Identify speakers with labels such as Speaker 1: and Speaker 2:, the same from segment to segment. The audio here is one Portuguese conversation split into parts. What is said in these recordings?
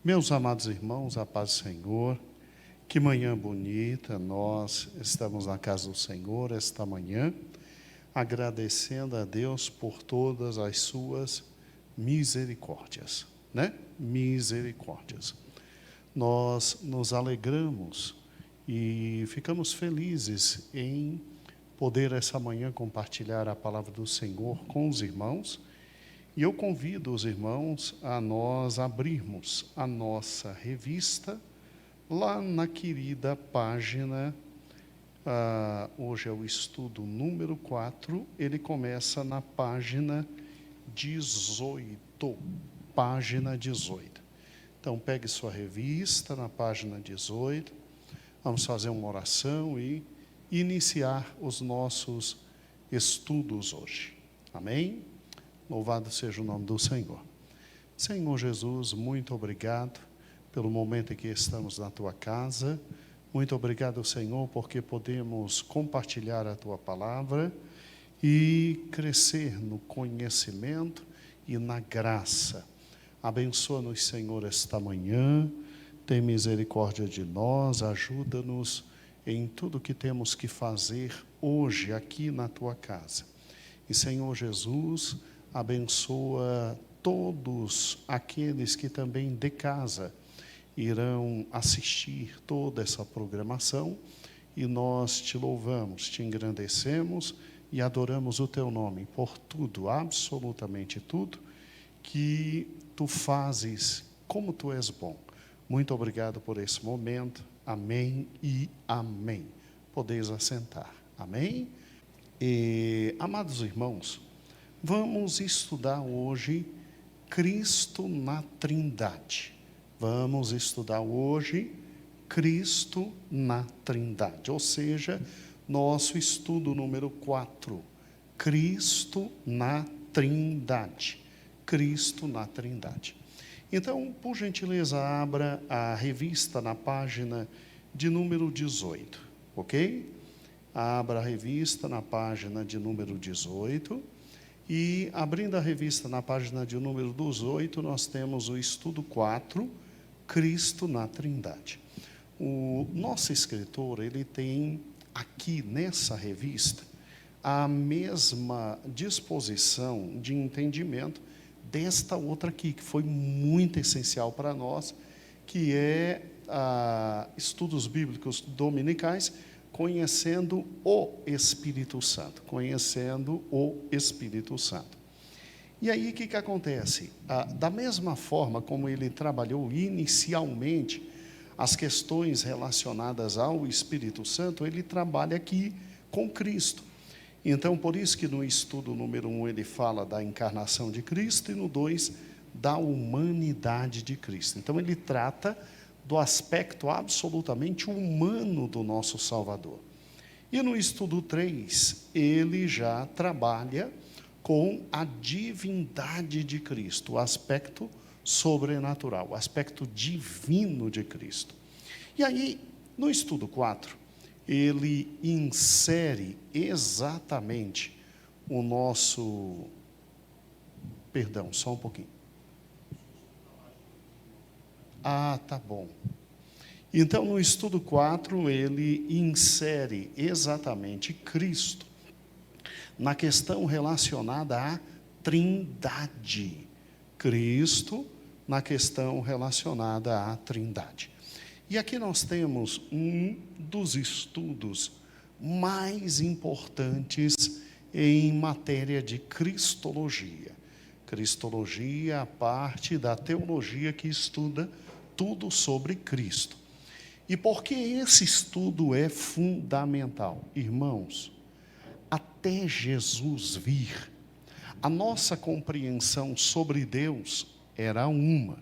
Speaker 1: Meus amados irmãos, a paz do Senhor, que manhã bonita, nós estamos na casa do Senhor esta manhã, agradecendo a Deus por todas as suas misericórdias, né? Misericórdias. Nós nos alegramos e ficamos felizes em poder essa manhã compartilhar a palavra do Senhor com os irmãos. E eu convido os irmãos a nós abrirmos a nossa revista lá na querida página, hoje é o estudo número 4, ele começa na página 18, página 18. Então, pegue sua revista na página 18, vamos fazer uma oração e iniciar os nossos estudos hoje. Amém? Louvado seja o nome do Senhor. Senhor Jesus, muito obrigado pelo momento em que estamos na Tua casa. Muito obrigado, Senhor, porque podemos compartilhar a Tua palavra e crescer no conhecimento e na graça. Abençoa-nos, Senhor, esta manhã. Tem misericórdia de nós, ajuda-nos em tudo que temos que fazer hoje aqui na Tua casa. E, Senhor Jesus, abençoa todos aqueles que também de casa irão assistir toda essa programação, e nós te louvamos, te engrandecemos e adoramos o teu nome por tudo, absolutamente tudo, que tu fazes como tu és bom. Muito obrigado por esse momento, amém e amém. Podeis assentar, amém? E, amados irmãos, vamos estudar hoje Cristo na Trindade. Vamos estudar hoje Cristo na Trindade, ou seja, nosso estudo número 4, Cristo na Trindade. Cristo na Trindade. Então, por gentileza, abra a revista na página de número 18, ok? Abra a revista na página de número 18. E, abrindo a revista na página de número 18, nós temos o estudo 4, Cristo na Trindade. O nosso escritor, ele tem aqui nessa revista a mesma disposição de entendimento desta outra aqui, que foi muito essencial para nós, que é estudos bíblicos dominicais, conhecendo o Espírito Santo, conhecendo o Espírito Santo. E aí o que acontece? Da mesma forma como ele trabalhou inicialmente as questões relacionadas ao Espírito Santo, ele trabalha aqui com Cristo. Então, por isso que no estudo número 1 ele fala da encarnação de Cristo e no 2 da humanidade de Cristo. Então, ele trata do aspecto absolutamente humano do nosso Salvador. E no estudo 3, ele já trabalha com a divindade de Cristo, o aspecto sobrenatural, o aspecto divino de Cristo. E aí, no estudo 4, ele insere exatamente o nosso... Perdão, só um pouquinho. Tá bom. Então, no estudo 4, ele insere exatamente Cristo na questão relacionada à Trindade. Cristo na questão relacionada à Trindade. E aqui nós temos um dos estudos mais importantes em matéria de cristologia. Cristologia, a parte da teologia que estuda tudo sobre Cristo. E por que esse estudo é fundamental? Irmãos, até Jesus vir, a nossa compreensão sobre Deus era uma.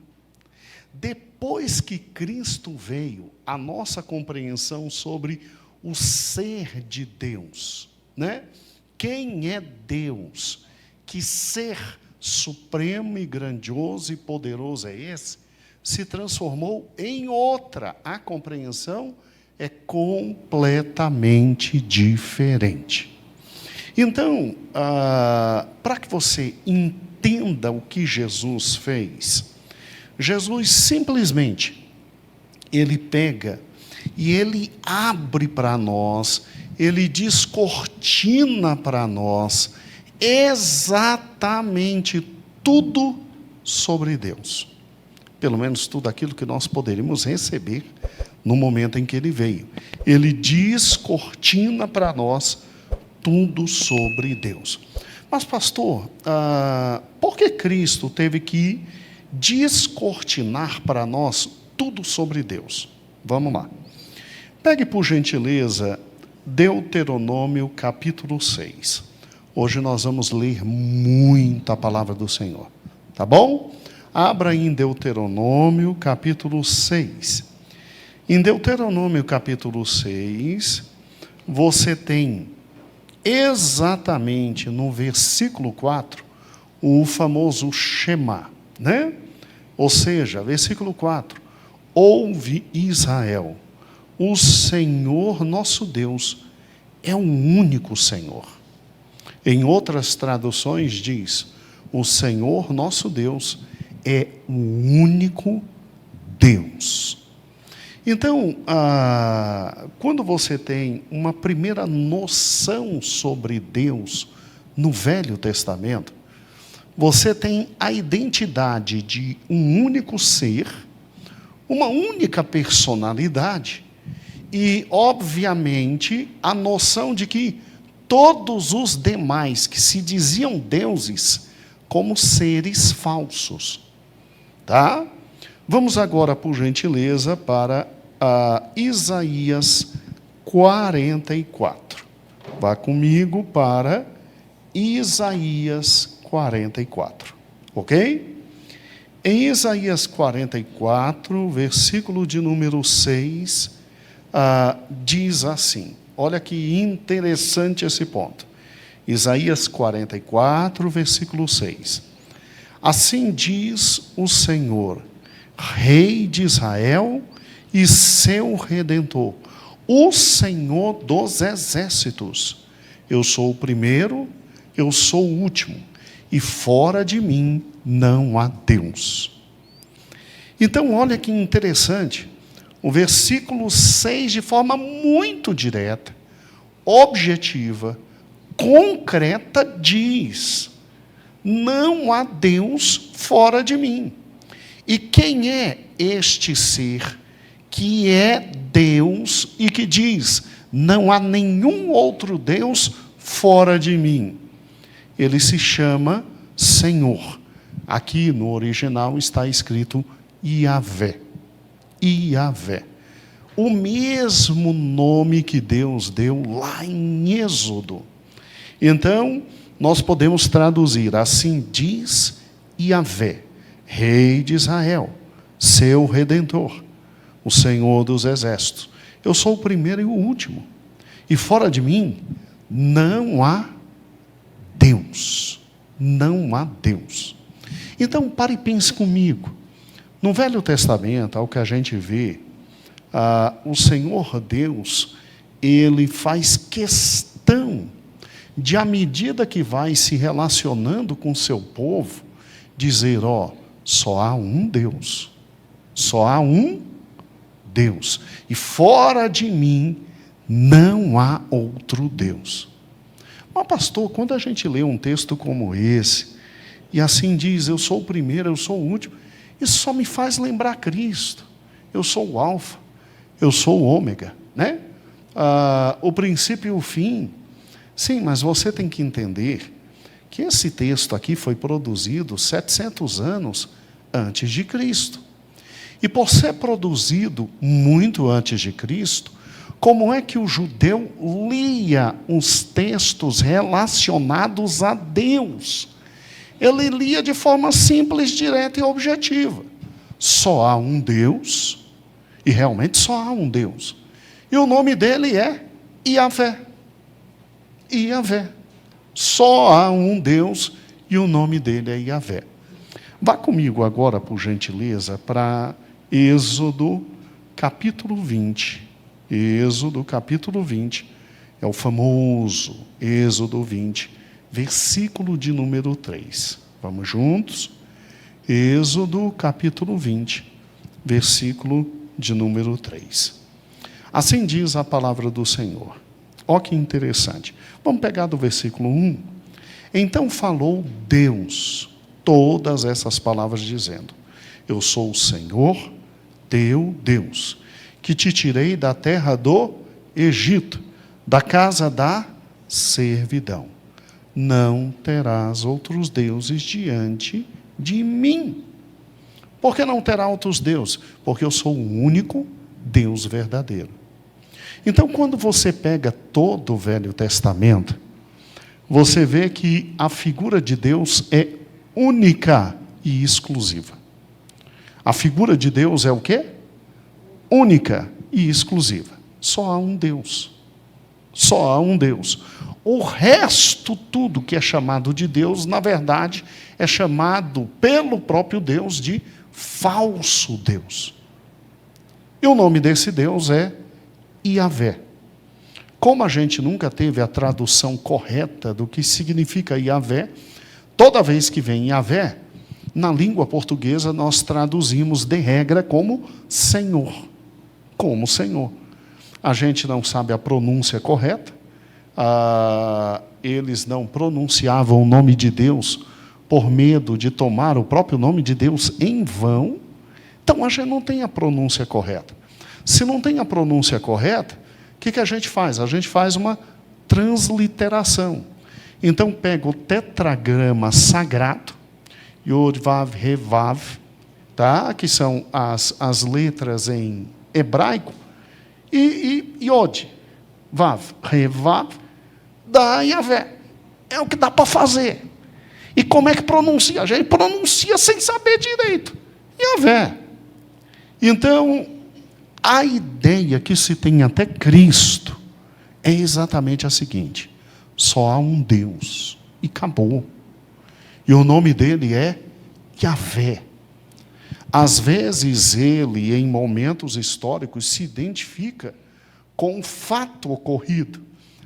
Speaker 1: Depois que Cristo veio, a nossa compreensão sobre o ser de Deus, né? Quem é Deus? Que ser supremo e grandioso e poderoso é esse? Se transformou em outra. A compreensão é completamente diferente. Então, para que você entenda o que Jesus fez, Jesus simplesmente, ele pega e ele abre para nós, ele descortina para nós exatamente tudo sobre Deus. Pelo menos tudo aquilo que nós poderíamos receber no momento em que ele veio. Ele descortina para nós tudo sobre Deus. Mas, pastor, por que Cristo teve que descortinar para nós tudo sobre Deus? Vamos lá. Pegue, por gentileza, Deuteronômio capítulo 6. Hoje nós vamos ler muita palavra do Senhor. Tá bom? Abra em Deuteronômio capítulo 6. Em Deuteronômio capítulo 6, você tem exatamente no versículo 4, o famoso Shema, né? Ou seja, versículo 4, ouve Israel, o Senhor nosso Deus é o único Senhor. Em outras traduções diz, o Senhor nosso Deus é o único Deus. Então, quando você tem uma primeira noção sobre Deus no Velho Testamento, você tem a identidade de um único ser, uma única personalidade e, obviamente, a noção de que todos os demais que se diziam deuses como seres falsos. Tá? Vamos agora, por gentileza, para Isaías 44. Vá comigo para Isaías 44. Ok? Em Isaías 44, versículo de número 6, diz assim, olha que interessante esse ponto. Isaías 44, versículo 6. Assim diz o Senhor, Rei de Israel e seu Redentor, o Senhor dos exércitos. Eu sou o primeiro, eu sou o último, e fora de mim não há Deus. Então, olha que interessante, o versículo 6, de forma muito direta, objetiva, concreta, diz, não há Deus fora de mim. E quem é este ser que é Deus e que diz, não há nenhum outro Deus fora de mim? Ele se chama Senhor. Aqui no original está escrito Iavé. Iavé. O mesmo nome que Deus deu lá em Êxodo. Então, nós podemos traduzir, assim diz Iavé, Rei de Israel, seu Redentor, o Senhor dos exércitos. Eu sou o primeiro e o último. E fora de mim, não há Deus. Não há Deus. Então, pare e pense comigo. No Velho Testamento, ao que a gente vê, o Senhor Deus, ele faz questão de, à medida que vai se relacionando com o seu povo, dizer, só há um Deus. Só há um Deus. E fora de mim, não há outro Deus. Mas, pastor, quando a gente lê um texto como esse, e assim diz, eu sou o primeiro, eu sou o último, isso só me faz lembrar Cristo. Eu sou o alfa, eu sou o ômega, né? O princípio e o fim. Sim, mas você tem que entender que esse texto aqui foi produzido 700 anos antes de Cristo. E por ser produzido muito antes de Cristo, como é que o judeu lia os textos relacionados a Deus? Ele lia de forma simples, direta e objetiva. Só há um Deus, e realmente só há um Deus. E o nome dele é Iavé. Iavé. Só há um Deus, e o nome dele é Iavé. Vá comigo agora, por gentileza, para Êxodo capítulo 20. Êxodo capítulo 20, é o famoso Êxodo 20, versículo de número 3. Vamos juntos? Êxodo capítulo 20, versículo de número 3. Assim diz a palavra do Senhor. Ó que interessante. Vamos pegar do versículo 1. Então falou Deus todas essas palavras dizendo: eu sou o Senhor, teu Deus, que te tirei da terra do Egito, da casa da servidão. Não terás outros deuses diante de mim. Por que não terá outros deuses? Porque eu sou o único Deus verdadeiro. Então, quando você pega todo o Velho Testamento, você vê que a figura de Deus é única e exclusiva. A figura de Deus é o quê? Única e exclusiva. Só há um Deus. Só há um Deus. O resto, tudo que é chamado de Deus, na verdade, é chamado pelo próprio Deus de falso Deus. E o nome desse Deus é Iavé. Como a gente nunca teve a tradução correta do que significa Iavé, toda vez que vem Iavé, na língua portuguesa nós traduzimos de regra como Senhor. Como Senhor. A gente não sabe a pronúncia correta. Eles não pronunciavam o nome de Deus por medo de tomar o próprio nome de Deus em vão. Então a gente não tem a pronúncia correta. Se não tem a pronúncia correta, o que a gente faz? A gente faz uma transliteração. Então pega o tetragrama sagrado, Yod, Vav, He, Vav, tá? Que são as letras em hebraico, e Yod, Vav, He, Vav, da Iavé. É o que dá para fazer. E como é que pronuncia? A gente pronuncia sem saber direito. Iavé. Então, a ideia que se tem até Cristo é exatamente a seguinte: só há um Deus. E acabou. E o nome dele é Iavé. Às vezes ele, em momentos históricos, se identifica com um fato ocorrido.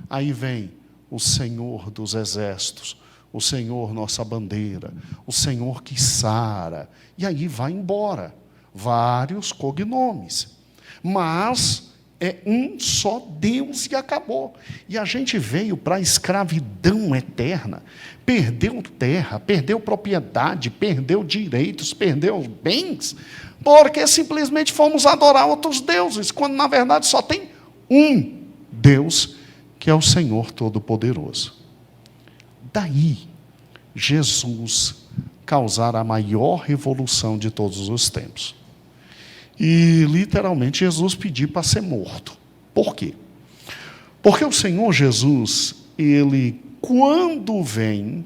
Speaker 1: Aí vem o Senhor dos Exércitos, o Senhor nossa bandeira, o Senhor que sara. E aí vai embora. Vários cognomes. Mas é um só Deus e acabou. E a gente veio para a escravidão eterna. Perdeu terra, perdeu propriedade, perdeu direitos, perdeu bens, porque simplesmente fomos adorar outros deuses, quando na verdade só tem um Deus, que é o Senhor Todo-Poderoso. Daí, Jesus causar a maior revolução de todos os tempos. E, literalmente, Jesus pediu para ser morto. Por quê? Porque o Senhor Jesus, ele, quando vem,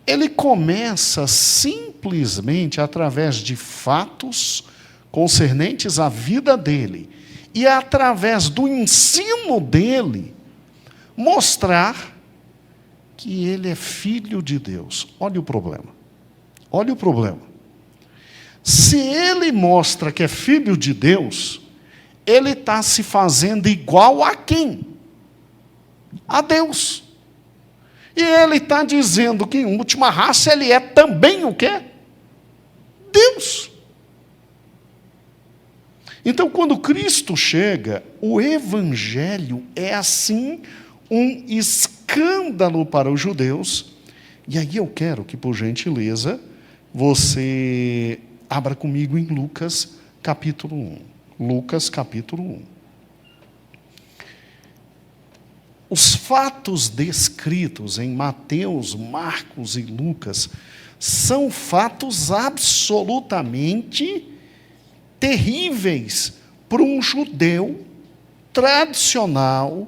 Speaker 1: ele começa simplesmente através de fatos concernentes à vida dele, e através do ensino dele, mostrar que ele é filho de Deus. Olha o problema. Olha o problema. Se ele mostra que é filho de Deus, ele está se fazendo igual a quem? A Deus. E ele está dizendo que, em última raça, ele é também o quê? Deus. Então, quando Cristo chega, o Evangelho é assim um escândalo para os judeus. E aí eu quero que, por gentileza, você abra comigo em Lucas capítulo 1. Lucas capítulo 1. Os fatos descritos em Mateus, Marcos e Lucas são fatos absolutamente terríveis para um judeu tradicional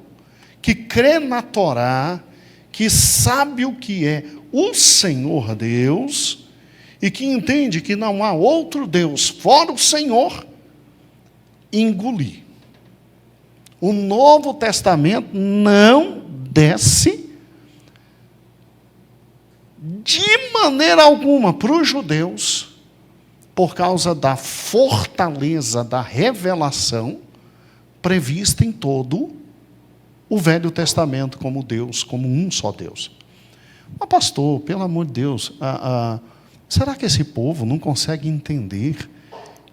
Speaker 1: que crê na Torá, que sabe o que é o Senhor Deus e que entende que não há outro Deus fora o Senhor, engolir. O Novo Testamento não desce de maneira alguma para os judeus, por causa da fortaleza da revelação prevista em todo o Velho Testamento como Deus, como um só Deus. Mas pastor, pelo amor de Deus, Será que esse povo não consegue entender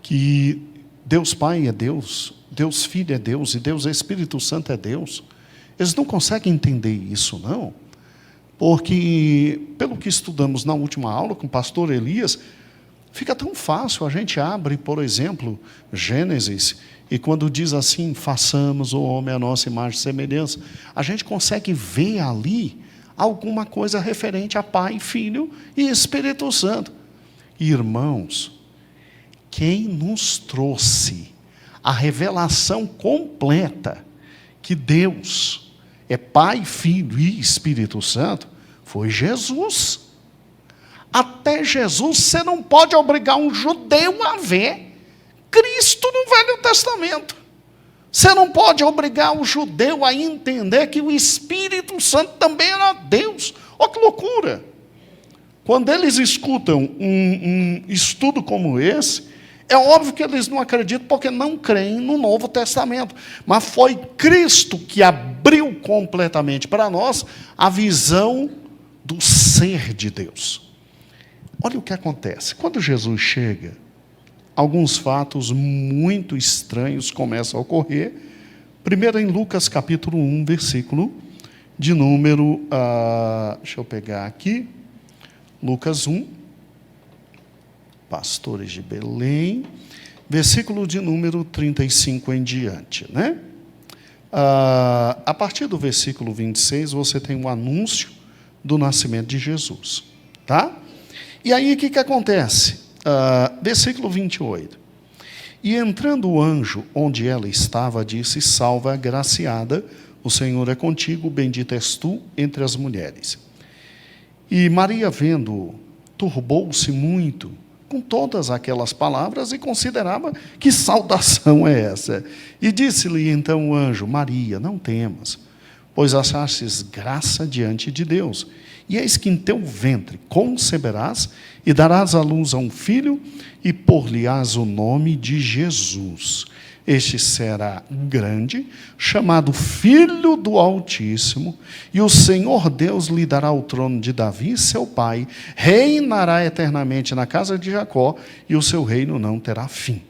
Speaker 1: que Deus Pai é Deus, Deus Filho é Deus e Deus Espírito Santo é Deus? Eles não conseguem entender isso, não. Porque, pelo que estudamos na última aula com o pastor Elias, fica tão fácil. A gente abre, por exemplo, Gênesis, e quando diz assim, façamos o homem à nossa imagem e semelhança, a gente consegue ver ali alguma coisa referente a Pai, Filho e Espírito Santo. Irmãos, quem nos trouxe a revelação completa que Deus é Pai, Filho e Espírito Santo foi Jesus. Até Jesus, você não pode obrigar um judeu a ver Cristo no Velho Testamento. Você não pode obrigar o judeu a entender que o Espírito Santo também era Deus. Olha que loucura! Quando eles escutam um estudo como esse, é óbvio que eles não acreditam porque não creem no Novo Testamento. Mas foi Cristo que abriu completamente para nós a visão do ser de Deus. Olha o que acontece. Quando Jesus chega, alguns fatos muito estranhos começam a ocorrer. Primeiro em Lucas capítulo 1, versículo de número... deixa eu pegar aqui. Lucas 1, Pastores de Belém, versículo de número 35 em diante, né? A partir do versículo 26, você tem um anúncio do nascimento de Jesus, tá? E aí, o que acontece? Versículo 28. E entrando o anjo onde ela estava, disse, salve, agraciada, o Senhor é contigo, bendita és tu entre as mulheres. E Maria, vendo, turbou-se muito com todas aquelas palavras e considerava que saudação é essa. E disse-lhe então o anjo, Maria, não temas, pois achastes graça diante de Deus. E eis que em teu ventre conceberás e darás à luz a um filho e por-lhe-ás o nome de Jesus. Este será grande, chamado Filho do Altíssimo, e o Senhor Deus lhe dará o trono de Davi, seu pai, reinará eternamente na casa de Jacó, e o seu reino não terá fim.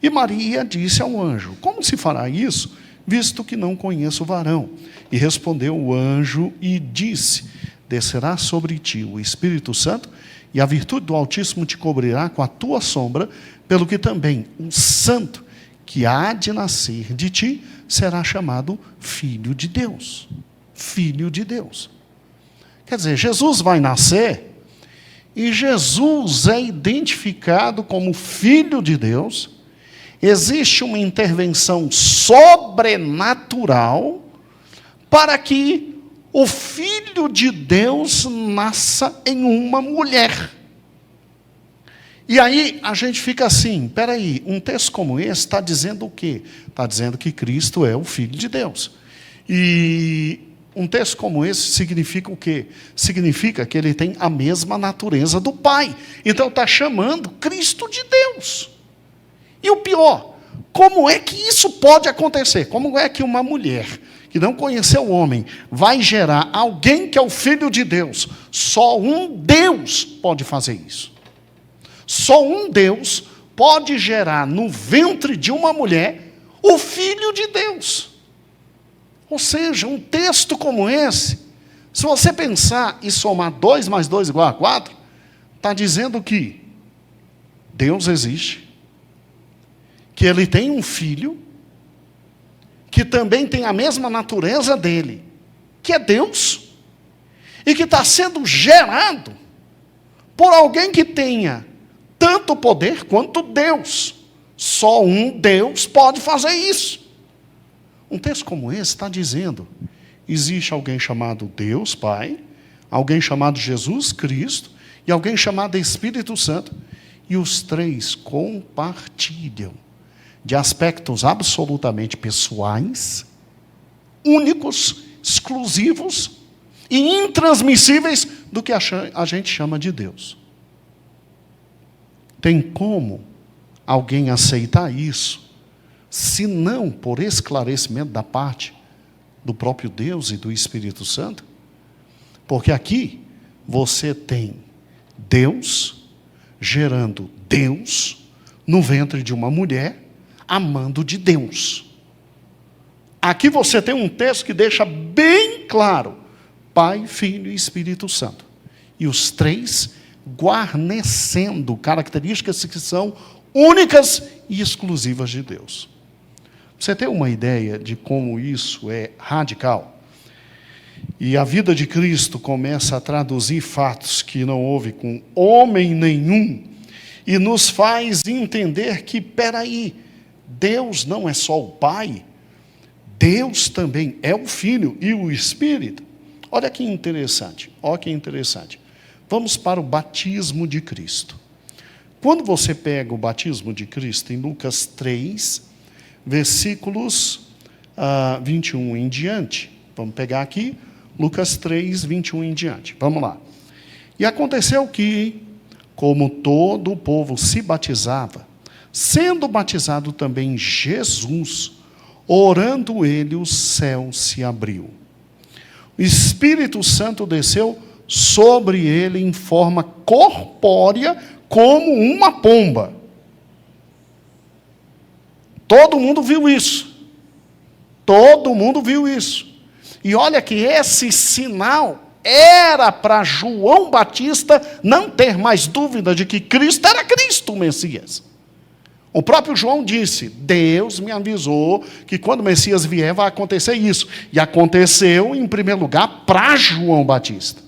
Speaker 1: E Maria disse ao anjo, como se fará isso, visto que não conheço o varão? E respondeu o anjo e disse, descerá sobre ti o Espírito Santo, e a virtude do Altíssimo te cobrirá com a tua sombra, pelo que também o Santo que há de nascer de ti, será chamado Filho de Deus. Filho de Deus. Quer dizer, Jesus vai nascer, e Jesus é identificado como Filho de Deus. Existe uma intervenção sobrenatural para que o Filho de Deus nasça em uma mulher. E aí a gente fica assim, peraí, um texto como esse está dizendo o quê? Está dizendo que Cristo é o Filho de Deus. E um texto como esse significa o quê? Significa que ele tem a mesma natureza do Pai. Então está chamando Cristo de Deus. E o pior, como é que isso pode acontecer? Como é que uma mulher que não conheceu o homem vai gerar alguém que é o Filho de Deus? Só um Deus pode fazer isso. Só um Deus pode gerar no ventre de uma mulher o Filho de Deus. Ou seja, um texto como esse, se você pensar e somar 2 mais 2 igual a 4, está dizendo que Deus existe, que Ele tem um filho, que também tem a mesma natureza dele, que é Deus, e que está sendo gerado por alguém que tenha tanto poder quanto Deus. Só um Deus pode fazer isso. Um texto como esse está dizendo, existe alguém chamado Deus Pai, alguém chamado Jesus Cristo, e alguém chamado Espírito Santo, e os três compartilham de aspectos absolutamente pessoais, únicos, exclusivos e intransmissíveis do que a gente chama de Deus. Tem como alguém aceitar isso, se não por esclarecimento da parte do próprio Deus e do Espírito Santo? Porque aqui você tem Deus gerando Deus no ventre de uma mulher, amando de Deus. Aqui você tem um texto que deixa bem claro: Pai, Filho e Espírito Santo. E os três guarnecendo características que são únicas e exclusivas de Deus. Você tem uma ideia de como isso é radical? E a vida de Cristo começa a traduzir fatos que não houve com homem nenhum e nos faz entender que, peraí, Deus não é só o Pai, Deus também é o Filho e o Espírito. Olha que interessante, olha que interessante. Vamos para o batismo de Cristo. Quando você pega o batismo de Cristo em Lucas 3, versículos 21 em diante. Vamos pegar aqui, Lucas 3, 21 em diante. Vamos lá. E aconteceu que, como todo o povo se batizava, sendo batizado também Jesus, orando ele, o céu se abriu. O Espírito Santo desceu sobre ele em forma corpórea, como uma pomba. Todo mundo viu isso. Todo mundo viu isso. E olha que esse sinal era para João Batista não ter mais dúvida de que Cristo era Cristo, o Messias. O próprio João disse: Deus me avisou que quando o Messias vier vai acontecer isso. E aconteceu, em primeiro lugar, para João Batista.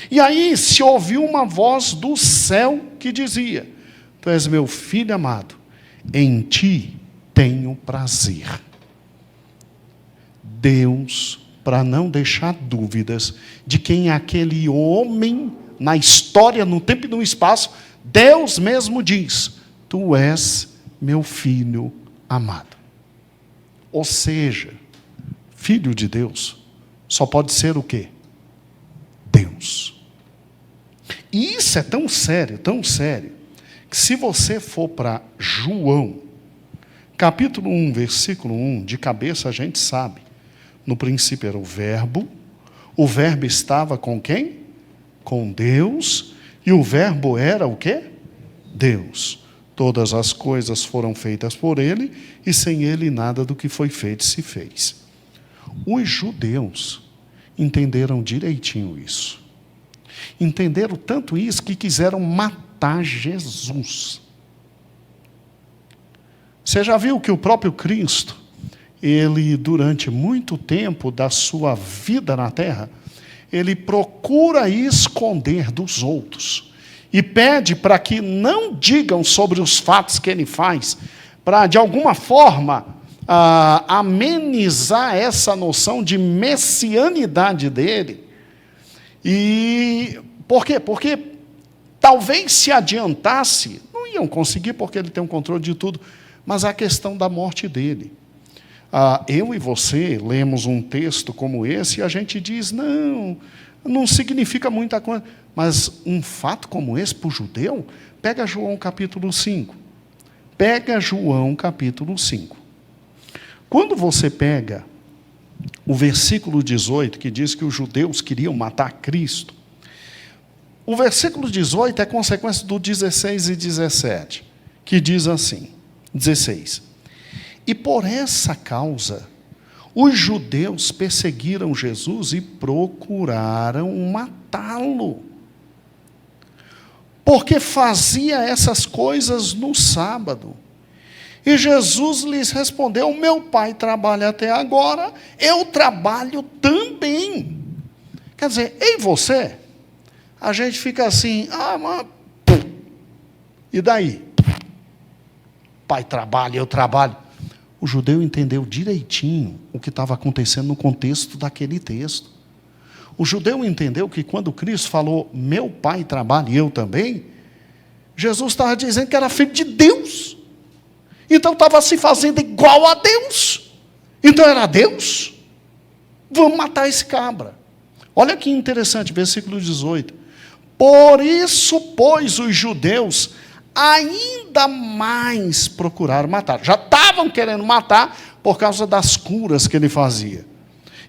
Speaker 1: E aí se ouviu uma voz do céu que dizia: Tu és meu filho amado, em ti tenho prazer. Deus, para não deixar dúvidas de quem é aquele homem na história, no tempo e no espaço, Deus mesmo diz: Tu és meu filho amado. Ou seja, filho de Deus só pode ser o quê? Deus. E isso é tão sério, que se você for para João, capítulo 1, versículo 1, de cabeça a gente sabe. No princípio era o verbo estava com quem? Com Deus, e o verbo era o quê? Deus. Todas as coisas foram feitas por ele, e sem ele nada do que foi feito se fez. Os judeus entenderam direitinho isso. Entenderam tanto isso que quiseram matar Jesus. Você já viu que o próprio Cristo, ele durante muito tempo da sua vida na terra, ele procura esconder dos outros. E pede para que não digam sobre os fatos que ele faz, para de alguma forma amenizar essa noção de messianidade dele. E por quê? Porque talvez se adiantasse, não iam conseguir porque ele tem o controle de tudo, mas a questão da morte dele. Eu e você lemos um texto como esse e a gente diz: não significa muita coisa. Mas um fato como esse para o judeu, pega João capítulo 5. Pega João capítulo 5. Quando você pega o versículo 18, que diz que os judeus queriam matar Cristo, o versículo 18 é consequência do 16 e 17, que diz assim, 16. E por essa causa, os judeus perseguiram Jesus e procuraram matá-lo, porque fazia essas coisas no sábado. E Jesus lhes respondeu: meu pai trabalha até agora, eu trabalho também. Quer dizer, e você? A gente fica assim: mas... E daí? Pai trabalha, eu trabalho. O judeu entendeu direitinho o que estava acontecendo no contexto daquele texto. O judeu entendeu que quando Cristo falou: meu pai trabalha e eu também, Jesus estava dizendo que era filho de Deus. Então estava se fazendo igual a Deus. Então era Deus. Vamos matar esse cabra. Olha que interessante, versículo 18. Por isso, pois, os judeus ainda mais procuraram matar. Já estavam querendo matar por causa das curas que ele fazia.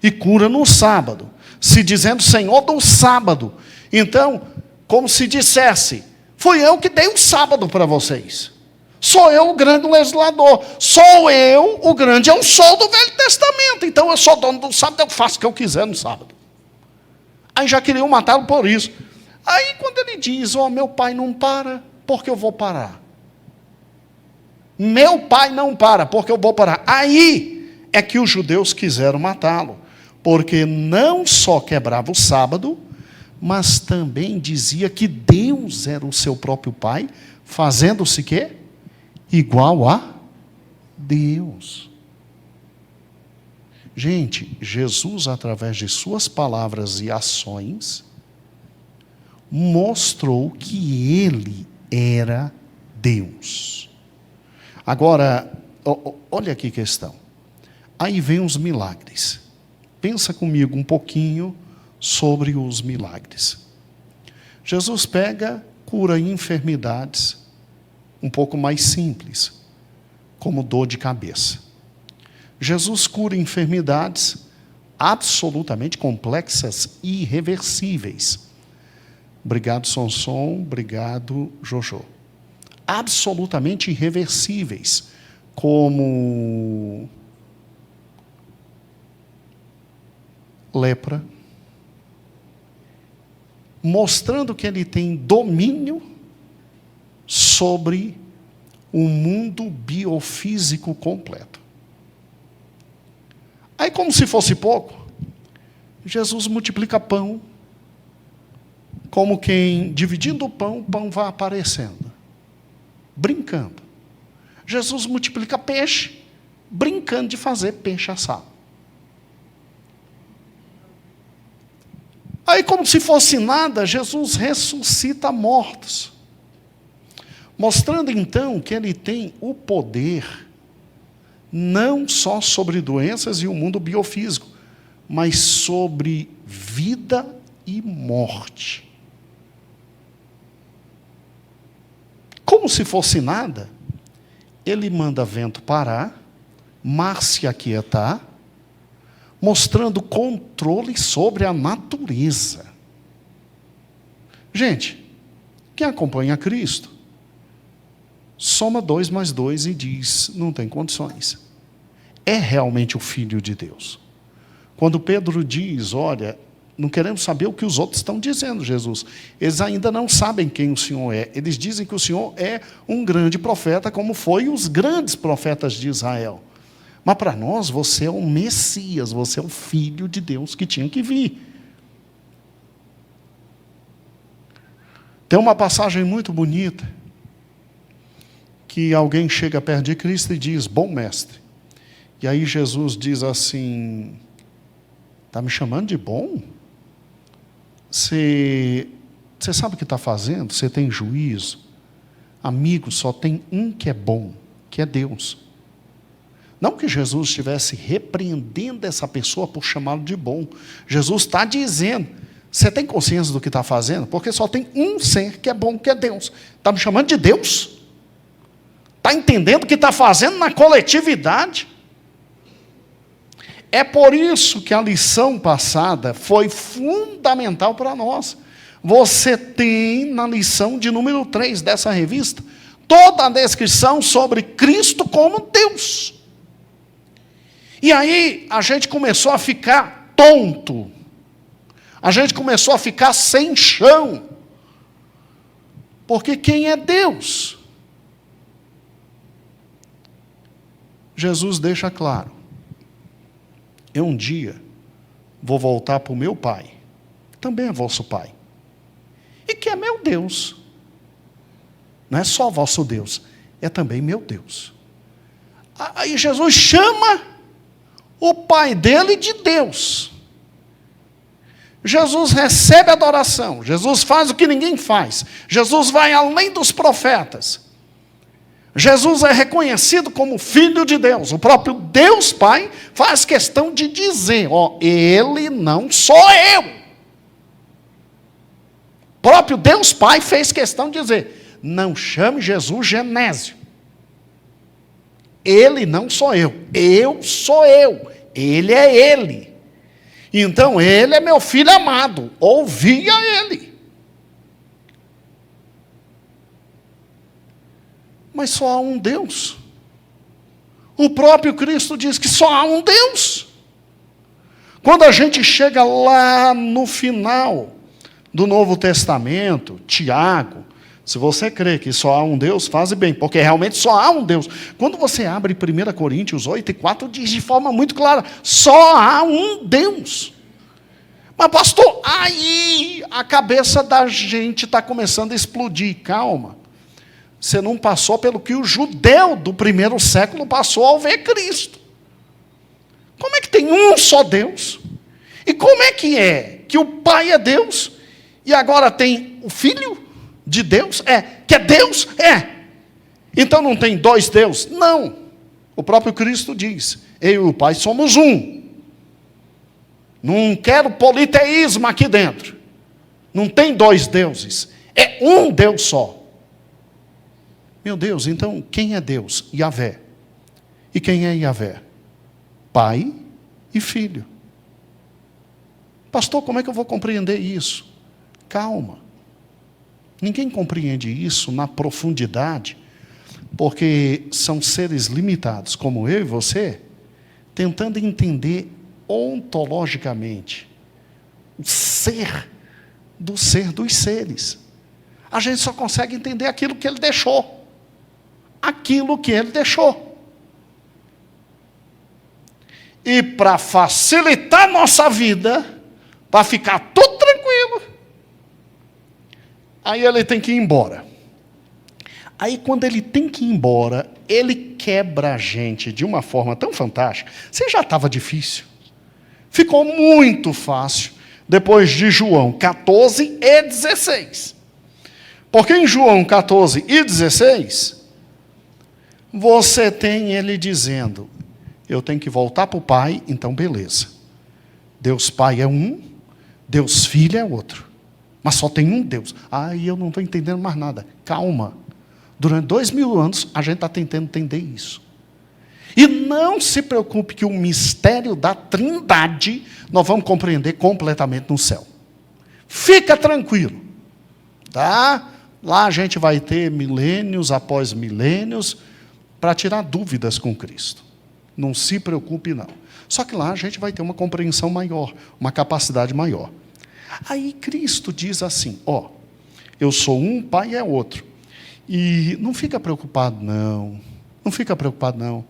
Speaker 1: E cura no sábado, se dizendo Senhor do sábado. Então, como se dissesse: Fui eu que dei o sábado para vocês. Sou eu o grande legislador. Sou eu o grande eu sou do Velho Testamento. Então eu sou dono do sábado, eu faço o que eu quiser no sábado. Aí já queriam matá-lo por isso. Aí quando ele diz, meu pai não para, por que eu vou parar? Meu pai não para, porque eu vou parar. Aí é que os judeus quiseram matá-lo, porque não só quebrava o sábado, mas também dizia que Deus era o seu próprio pai, fazendo-se quê? Igual a Deus. Gente, Jesus, através de suas palavras e ações, mostrou que ele era Deus. Agora, olha aqui a questão. Aí vem os milagres. Pensa comigo um pouquinho sobre os milagres. Jesus pega, cura enfermidades um pouco mais simples, como dor de cabeça. Jesus cura enfermidades absolutamente complexas e irreversíveis. Obrigado, Sonson. Obrigado, Jojo. Absolutamente irreversíveis, como lepra, mostrando que ele tem domínio sobre o mundo biofísico completo. Aí, como se fosse pouco, Jesus multiplica pão, como quem, dividindo o pão vai aparecendo, brincando. Jesus multiplica peixe, brincando de fazer peixe assado. Aí, como se fosse nada, Jesus ressuscita mortos, mostrando então que ele tem o poder, não só sobre doenças e o mundo biofísico, mas sobre vida e morte. Como se fosse nada, ele manda vento parar, mar se aquietar, mostrando controle sobre a natureza. Gente, quem acompanha Cristo, soma 2 mais 2 e diz, não tem condições. É realmente o Filho de Deus. Quando Pedro diz, olha, não queremos saber o que os outros estão dizendo, Jesus. Eles ainda não sabem quem o Senhor é. Eles dizem que o Senhor é um grande profeta, como foi os grandes profetas de Israel. Mas para nós, você é o Messias, você é o Filho de Deus que tinha que vir. Tem uma passagem muito bonita, que alguém chega perto de Cristo e diz, bom mestre. E aí Jesus diz assim, está me chamando de bom? Você sabe o que está fazendo? Você tem juízo? Amigo, só tem um que é bom, que é Deus. Não que Jesus estivesse repreendendo essa pessoa por chamá-lo de bom. Jesus está dizendo, você tem consciência do que está fazendo? Porque só tem um ser que é bom, que é Deus. Está me chamando de Deus? Está entendendo o que está fazendo na coletividade? É por isso que a lição passada foi fundamental para nós. Você tem na lição de número 3 dessa revista, toda a descrição sobre Cristo como Deus. E aí a gente começou a ficar tonto. A gente começou a ficar sem chão. Porque quem é Deus? Jesus deixa claro. Eu um dia vou voltar para o meu Pai, também é vosso Pai, e que é meu Deus. Não é só vosso Deus, é também meu Deus. Aí Jesus chama o Pai dele de Deus. Jesus recebe adoração, Jesus faz o que ninguém faz, Jesus vai além dos profetas. Jesus é reconhecido como Filho de Deus. O próprio Deus Pai faz questão de dizer, ele não sou eu. O próprio Deus Pai fez questão de dizer, não chame Jesus Genésio. Ele não sou eu sou eu. Ele é ele. Então ele é meu filho amado, ouvi a ele. Mas só há um Deus. O próprio Cristo diz que só há um Deus. Quando a gente chega lá no final do Novo Testamento, Tiago, se você crê que só há um Deus, faze bem, porque realmente só há um Deus. Quando você abre 1 Coríntios 8:4, diz de forma muito clara, só há um Deus. Mas pastor, aí a cabeça da gente está começando a explodir. Calma. Você não passou pelo que o judeu do primeiro século passou ao ver Cristo. Como é que tem um só Deus? E como é que o Pai é Deus e agora tem o Filho de Deus? Que é Deus? Então não tem dois deuses? Não. O próprio Cristo diz, eu e o Pai somos um. Não quero politeísmo aqui dentro. Não tem dois deuses. É um Deus só. Meu Deus, então quem é Deus? Yahvé. E quem é Yahvé? Pai e Filho. Pastor, como é que eu vou compreender isso? Calma. Ninguém compreende isso na profundidade, porque são seres limitados, como eu e você, tentando entender ontologicamente o ser dos seres. A gente só consegue entender aquilo que ele deixou. Aquilo que ele deixou. E para facilitar a nossa vida, para ficar tudo tranquilo, aí ele tem que ir embora. Aí quando ele tem que ir embora, ele quebra a gente de uma forma tão fantástica. Você já estava difícil. Ficou muito fácil depois de João 14:16. Porque em João 14:16, você tem ele dizendo, eu tenho que voltar para o Pai, então beleza. Deus Pai é um, Deus Filho é outro. Mas só tem um Deus. Aí eu não estou entendendo mais nada. Calma. Durante 2000 anos, a gente está tentando entender isso. E não se preocupe que o mistério da Trindade, nós vamos compreender completamente no céu. Fica tranquilo. Tá? Lá a gente vai ter milênios após milênios para tirar dúvidas com Cristo. Não se preocupe, não. Só que lá a gente vai ter uma compreensão maior, uma capacidade maior. Aí Cristo diz assim, eu sou um, Pai é outro. E não fica preocupado, não. Não fica preocupado, não.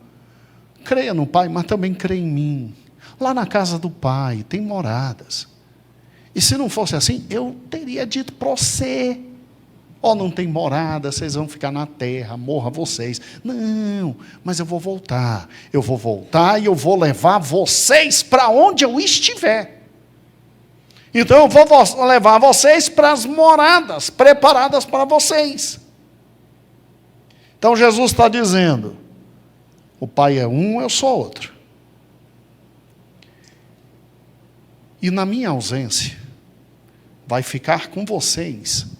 Speaker 1: Creia no Pai, mas também creia em mim. Lá na casa do Pai tem moradas. E se não fosse assim, eu teria dito para você, não tem morada, vocês vão ficar na terra, morra vocês. Não, mas eu vou voltar. Eu vou voltar e eu vou levar vocês para onde eu estiver. Então eu vou levar vocês para as moradas preparadas para vocês. Então Jesus está dizendo, o Pai é um, eu sou outro. E na minha ausência, vai ficar com vocês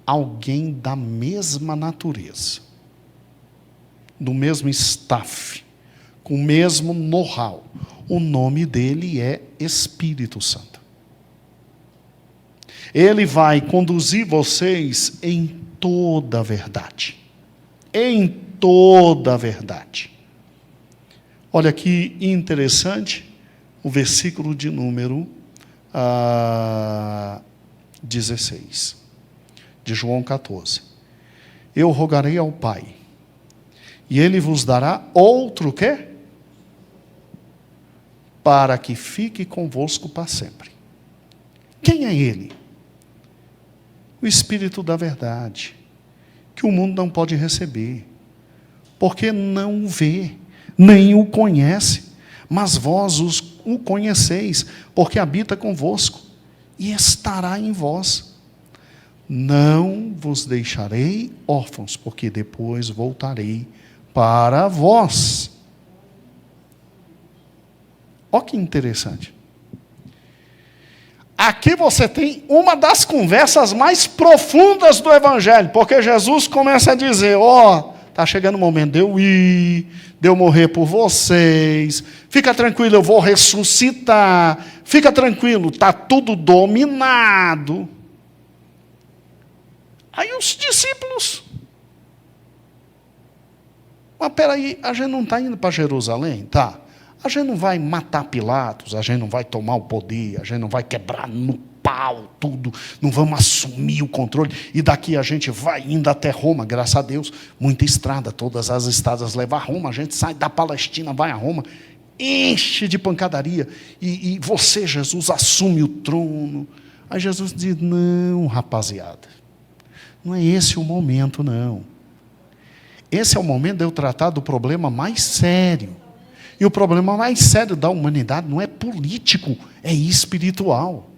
Speaker 1: alguém da mesma natureza, do mesmo staff, com o mesmo know-how. O nome dele é Espírito Santo. Ele vai conduzir vocês em toda a verdade. Em toda a verdade. Olha que interessante, o versículo de número 16. De João 14. Eu rogarei ao Pai, e Ele vos dará outro o quê? Para que fique convosco para sempre. Quem é Ele? O Espírito da verdade, que o mundo não pode receber, porque não o vê, nem o conhece, mas vós o conheceis, porque habita convosco, e estará em vós. Não vos deixarei órfãos, porque depois voltarei para vós. Olha que interessante. Aqui você tem uma das conversas mais profundas do Evangelho, porque Jesus começa a dizer, está chegando o momento de eu ir, de eu morrer por vocês, fica tranquilo, eu vou ressuscitar, fica tranquilo, está tudo dominado. Aí os discípulos, Mas peraí, a gente não está indo para Jerusalém? Tá. A gente não vai matar Pilatos, a gente não vai tomar o poder, a gente não vai quebrar no pau tudo, não vamos assumir o controle, e daqui a gente vai indo até Roma, graças a Deus, muita estrada, todas as estradas levam a Roma, a gente sai da Palestina, vai a Roma, enche de pancadaria, e você, Jesus, assume o trono. Aí Jesus diz, não, rapaziada, não é esse o momento, não. Esse é o momento de eu tratar do problema mais sério. E o problema mais sério da humanidade não é político, é espiritual.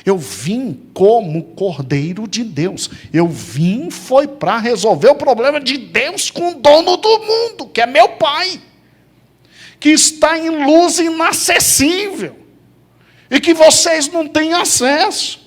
Speaker 1: Eu vim como Cordeiro de Deus. Eu vim foi para resolver o problema de Deus com o dono do mundo, que é meu Pai, que está em luz inacessível, e que vocês não têm acesso.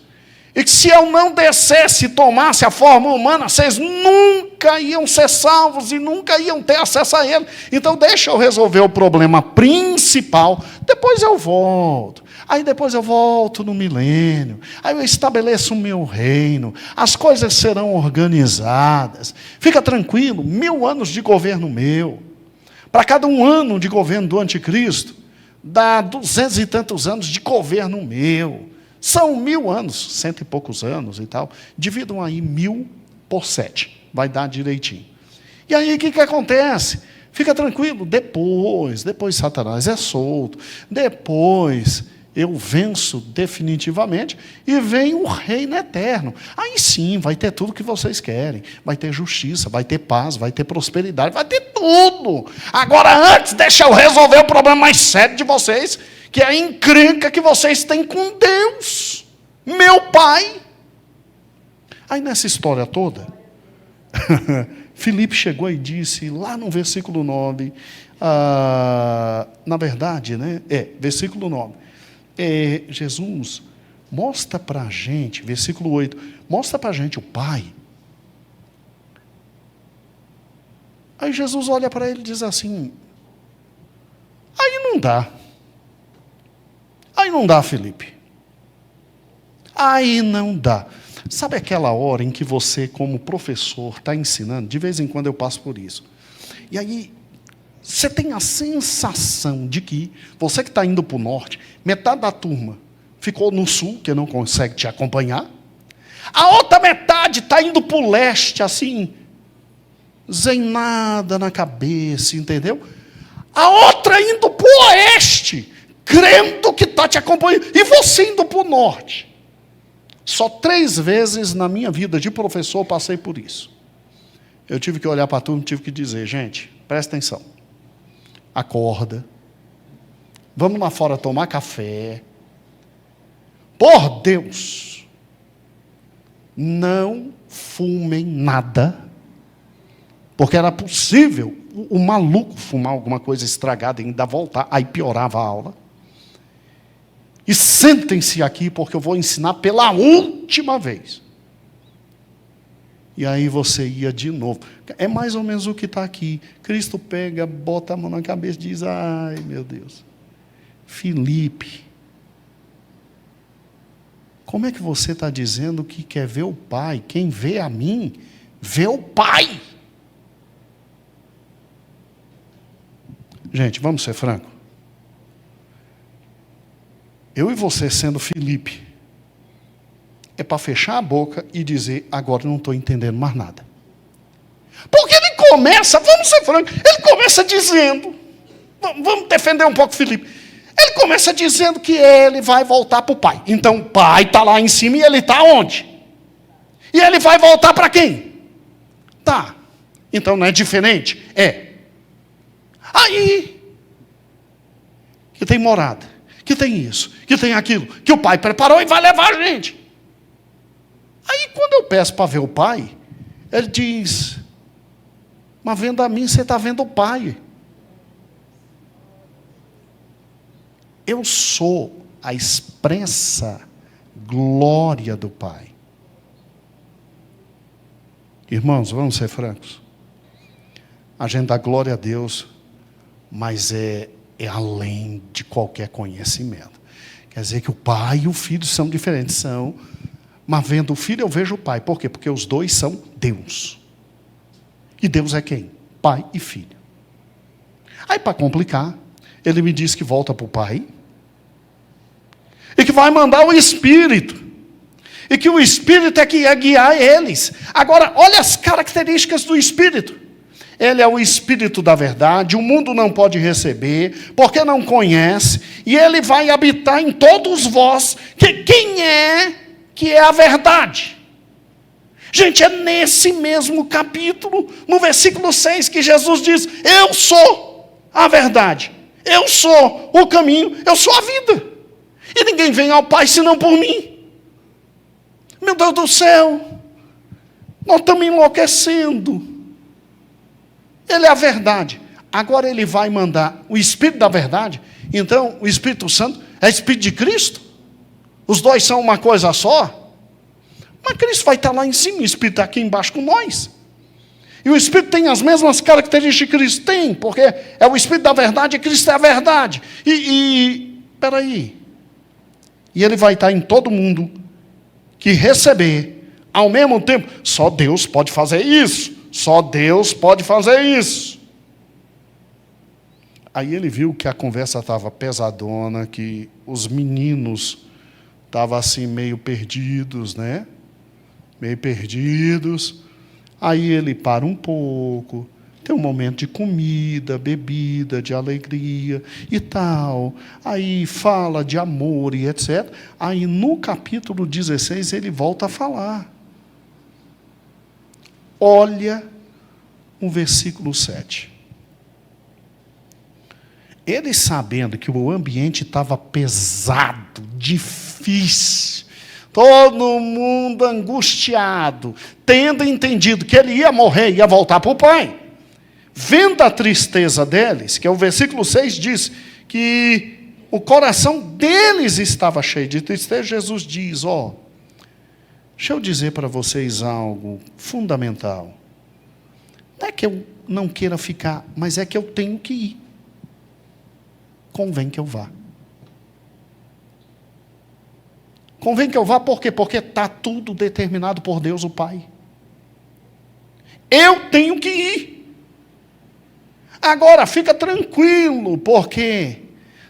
Speaker 1: E que se eu não descesse e tomasse a forma humana, vocês nunca iam ser salvos e nunca iam ter acesso a Ele. Então deixa eu resolver o problema principal, depois eu volto. Aí depois eu volto no milênio, aí eu estabeleço o meu reino, as coisas serão organizadas. Fica tranquilo, 1000 anos de governo meu. Para cada um ano de governo do anticristo, dá 200 e tantos anos de governo meu. São 1000 anos, 100 e poucos anos e tal. Dividam aí 1000 por 7. Vai dar direitinho. E aí o que acontece? Fica tranquilo, depois Satanás é solto. Depois eu venço definitivamente e vem o reino eterno. Aí sim, vai ter tudo que vocês querem. Vai ter justiça, vai ter paz, vai ter prosperidade, vai ter tudo. Agora antes, deixa eu resolver o problema mais sério de vocês, que é a encrenca que vocês têm com Deus, meu Pai. Aí nessa história toda, Filipe chegou e disse, lá no versículo 9, na verdade, né? Versículo 9, Jesus, mostra para a gente, versículo 8, mostra para a gente o Pai. Aí Jesus olha para ele e diz assim, aí não dá. Aí não dá, Felipe. Aí não dá. Sabe aquela hora em que você, como professor, está ensinando? De vez em quando eu passo por isso. E aí, você tem a sensação de que você que está indo para o norte, metade da turma ficou no sul, que não consegue te acompanhar. A outra metade está indo para o leste, assim, sem nada na cabeça, entendeu? A outra indo para o oeste, crendo que está te acompanhando, e você indo para o norte. Só 3 vezes na minha vida de professor passei por isso. Eu tive que olhar para a turma e tive que dizer, gente, presta atenção, acorda, vamos lá fora tomar café, por Deus, não fumem nada, porque era possível o maluco fumar alguma coisa estragada e ainda voltar, aí piorava a aula. E sentem-se aqui, porque eu vou ensinar pela última vez. E aí você ia de novo. É mais ou menos o que está aqui. Cristo pega, bota a mão na cabeça e diz, ai meu Deus, Filipe, como é que você está dizendo que quer ver o Pai? Quem vê a mim, vê o Pai. Gente, vamos ser francos. Eu e você sendo Filipe, é para fechar a boca e dizer, agora eu não estou entendendo mais nada. Porque ele começa, vamos ser francos, ele começa dizendo, vamos defender um pouco Filipe, ele começa dizendo que ele vai voltar para o Pai. Então o Pai está lá em cima e ele está onde? E ele vai voltar para quem? Tá. Então não é diferente? É. Aí, que tem morada, que tem isso, que tem aquilo, que o Pai preparou e vai levar a gente. Aí quando eu peço para ver o Pai, ele diz, mas vendo a mim, você está vendo o Pai. Eu sou a expressa glória do Pai. Irmãos, vamos ser francos. A gente dá glória a Deus, mas é além de qualquer conhecimento. Quer dizer que o Pai e o Filho são diferentes, são, mas vendo o Filho eu vejo o Pai. Por quê? Porque os dois são Deus. E Deus é quem? Pai e Filho. Aí, para complicar, ele me diz que volta para o Pai e que vai mandar o Espírito. E que o Espírito é que ia guiar eles. Agora, olha as características do Espírito. Ele é o Espírito da verdade, o mundo não pode receber, porque não conhece, e ele vai habitar em todos vós. Quem é que é a verdade? Gente, é nesse mesmo capítulo, no versículo 6, que Jesus diz: eu sou a verdade, eu sou o caminho, eu sou a vida. E ninguém vem ao Pai senão por mim. Meu Deus do céu, nós estamos enlouquecendo. Ele é a verdade. Agora ele vai mandar o Espírito da verdade. Então, o Espírito Santo é Espírito de Cristo? Os dois são uma coisa só? Mas Cristo vai estar lá em cima, o Espírito está aqui embaixo com nós. E o Espírito tem as mesmas características que Cristo tem, porque é o Espírito da verdade e Cristo é a verdade. Peraí. E ele vai estar em todo mundo que receber, ao mesmo tempo. Só Deus pode fazer isso. Só Deus pode fazer isso. Aí ele viu que a conversa estava pesadona, que os meninos estavam assim meio perdidos, né? Meio perdidos. Aí ele para um pouco, tem um momento de comida, bebida, de alegria e tal. Aí fala de amor e etc. Aí no capítulo 16 ele volta a falar. Olha o versículo 7. Ele, sabendo que o ambiente estava pesado, difícil, todo mundo angustiado, tendo entendido que ele ia morrer, ia voltar para o Pai, vendo a tristeza deles, que é o versículo 6 diz que o coração deles estava cheio de tristeza, Jesus diz: deixa eu dizer para vocês algo fundamental. Não é que eu não queira ficar, mas é que eu tenho que ir. Convém que eu vá. Convém que eu vá por quê? Porque está tudo determinado por Deus o Pai. Eu tenho que ir. Agora, fica tranquilo, porque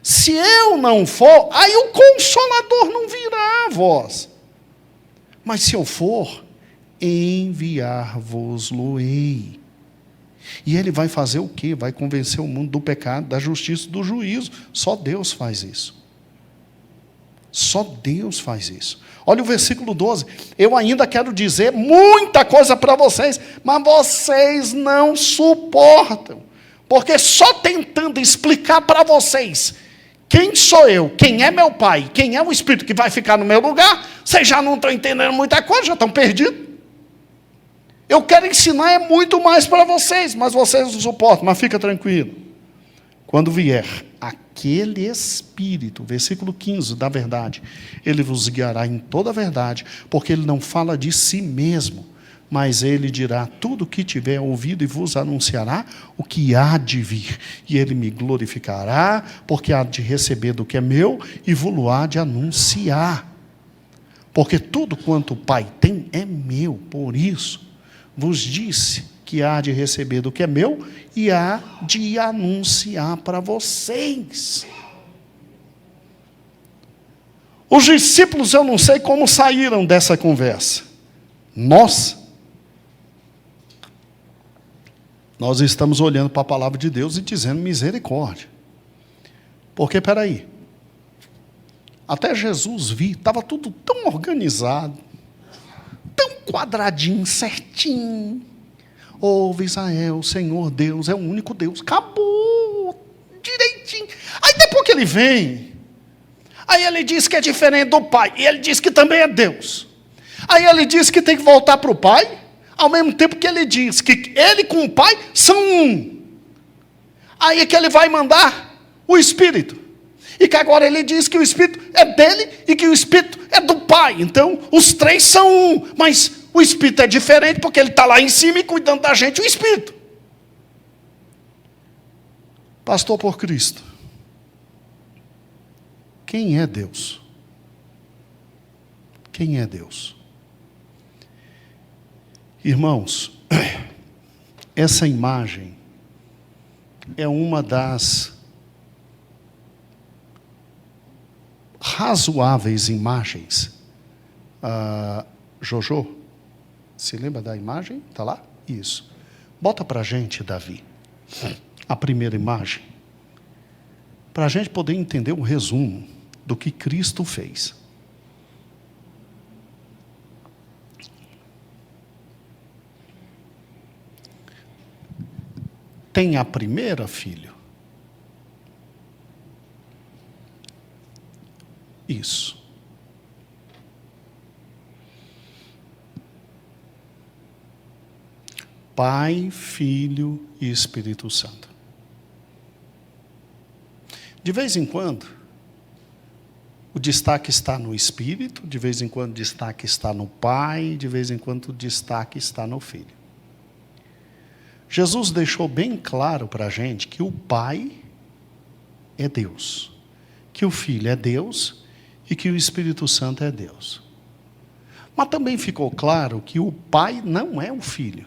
Speaker 1: se eu não for, aí o Consolador não virá a vós. Mas se eu for, enviar-vos-lo-ei. E ele vai fazer o quê? Vai convencer o mundo do pecado, da justiça e do juízo. Só Deus faz isso. Só Deus faz isso. Olha o versículo 12. Eu ainda quero dizer muita coisa para vocês, mas vocês não suportam. Porque só tentando explicar para vocês quem sou eu, quem é meu Pai, quem é o Espírito que vai ficar no meu lugar, vocês já não estão entendendo muita coisa, já estão perdidos. Eu quero ensinar muito mais para vocês, mas vocês não suportam, mas fica tranquilo. Quando vier aquele Espírito, versículo 15, da verdade, ele vos guiará em toda a verdade, porque ele não fala de si mesmo, mas ele dirá tudo o que tiver ouvido e vos anunciará o que há de vir. E ele me glorificará, porque há de receber do que é meu e vos há de anunciar. Porque tudo quanto o Pai tem é meu, por isso vos disse que há de receber do que é meu e há de anunciar para vocês. Os discípulos, eu não sei como saíram dessa conversa. Nós estamos olhando para a palavra de Deus e dizendo misericórdia. Porque, peraí, até Jesus vir, estava tudo tão organizado, tão quadradinho, certinho. Ouve Israel, o Senhor Deus é o único Deus. Acabou, direitinho. Aí depois que ele vem, aí ele diz que é diferente do Pai, e ele diz que também é Deus. Aí ele diz que tem que voltar para o Pai, ao mesmo tempo que ele diz que ele com o Pai são um. Aí é que ele vai mandar o Espírito. E que agora ele diz que o Espírito é dele e que o Espírito é do Pai. Então, os três são um. Mas o Espírito é diferente porque ele está lá em cima e cuidando da gente, o Espírito. Pastor por Cristo. Quem é Deus? Quem é Deus? Irmãos, essa imagem é uma das razoáveis imagens. Jojo, se lembra da imagem? Está lá? Isso. Bota para a gente, Davi, a primeira imagem, para a gente poder entender o resumo do que Cristo fez. Tem a primeira, filho? Isso. Pai, Filho e Espírito Santo. De vez em quando, o destaque está no Espírito, de vez em quando o destaque está no Pai, de vez em quando o destaque está no Filho. Jesus deixou bem claro para a gente que o Pai é Deus, que o Filho é Deus e que o Espírito Santo é Deus. Mas também ficou claro que o Pai não é o Filho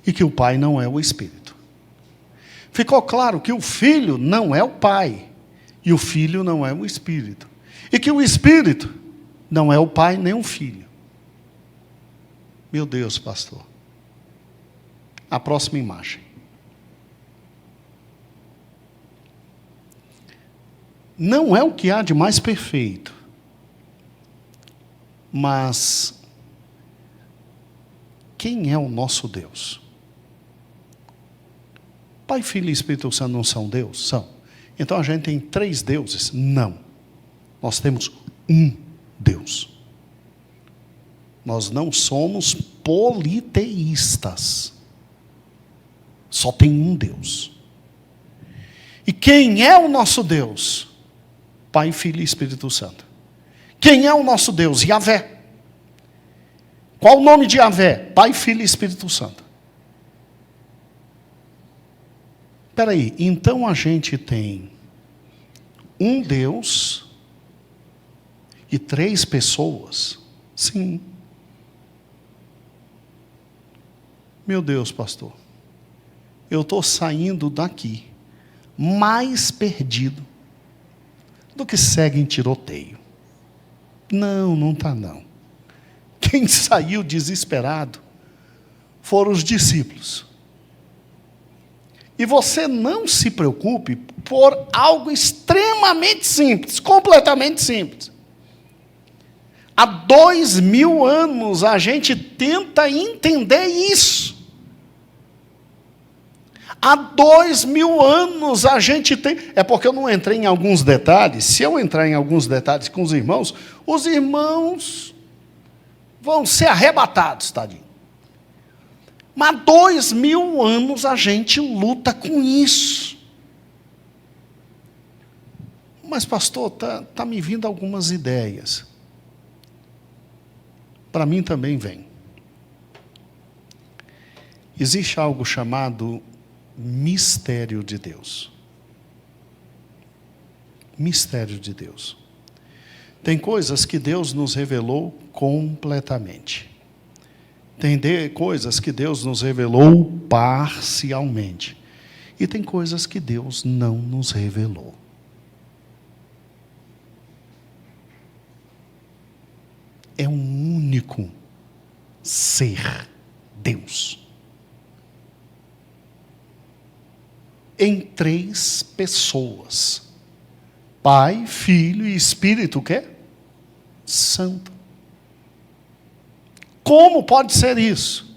Speaker 1: e que o Pai não é o Espírito. Ficou claro que o Filho não é o Pai e o Filho não é o Espírito, e que o Espírito não é o Pai nem o Filho. Meu Deus, pastor. A próxima imagem. Não é o que há de mais perfeito, mas quem é o nosso Deus? Pai, Filho e Espírito Santo não são Deus? São. Então a gente tem 3 deuses? Não. Nós temos um Deus. Nós não somos politeístas. Só tem um Deus. E quem é o nosso Deus? Pai, Filho e Espírito Santo. Quem é o nosso Deus? Yahvé. Qual o nome de Yahvé? Pai, Filho e Espírito Santo. Espera aí, então a gente tem um Deus e 3 pessoas? Sim. Meu Deus, pastor. Eu estou saindo daqui mais perdido do que segue em tiroteio. Não, não está não. Quem saiu desesperado foram os discípulos. E você não se preocupe por algo extremamente simples, completamente simples. Há 2000 anos a gente tenta entender isso. Há 2000 anos a gente tem... É porque eu não entrei em alguns detalhes. Se eu entrar em alguns detalhes com os irmãos vão ser arrebatados, tadinho. Mas 2000 anos a gente luta com isso. Mas, pastor, tá me vindo algumas ideias. Para mim também vem. Existe algo chamado mistério de Deus. Mistério de Deus. Tem coisas que Deus nos revelou completamente. Tem coisas que Deus nos revelou parcialmente. E tem coisas que Deus não nos revelou. É um único ser, Deus. Em 3 pessoas. Pai, Filho e Espírito, o quê? Santo. Como pode ser isso?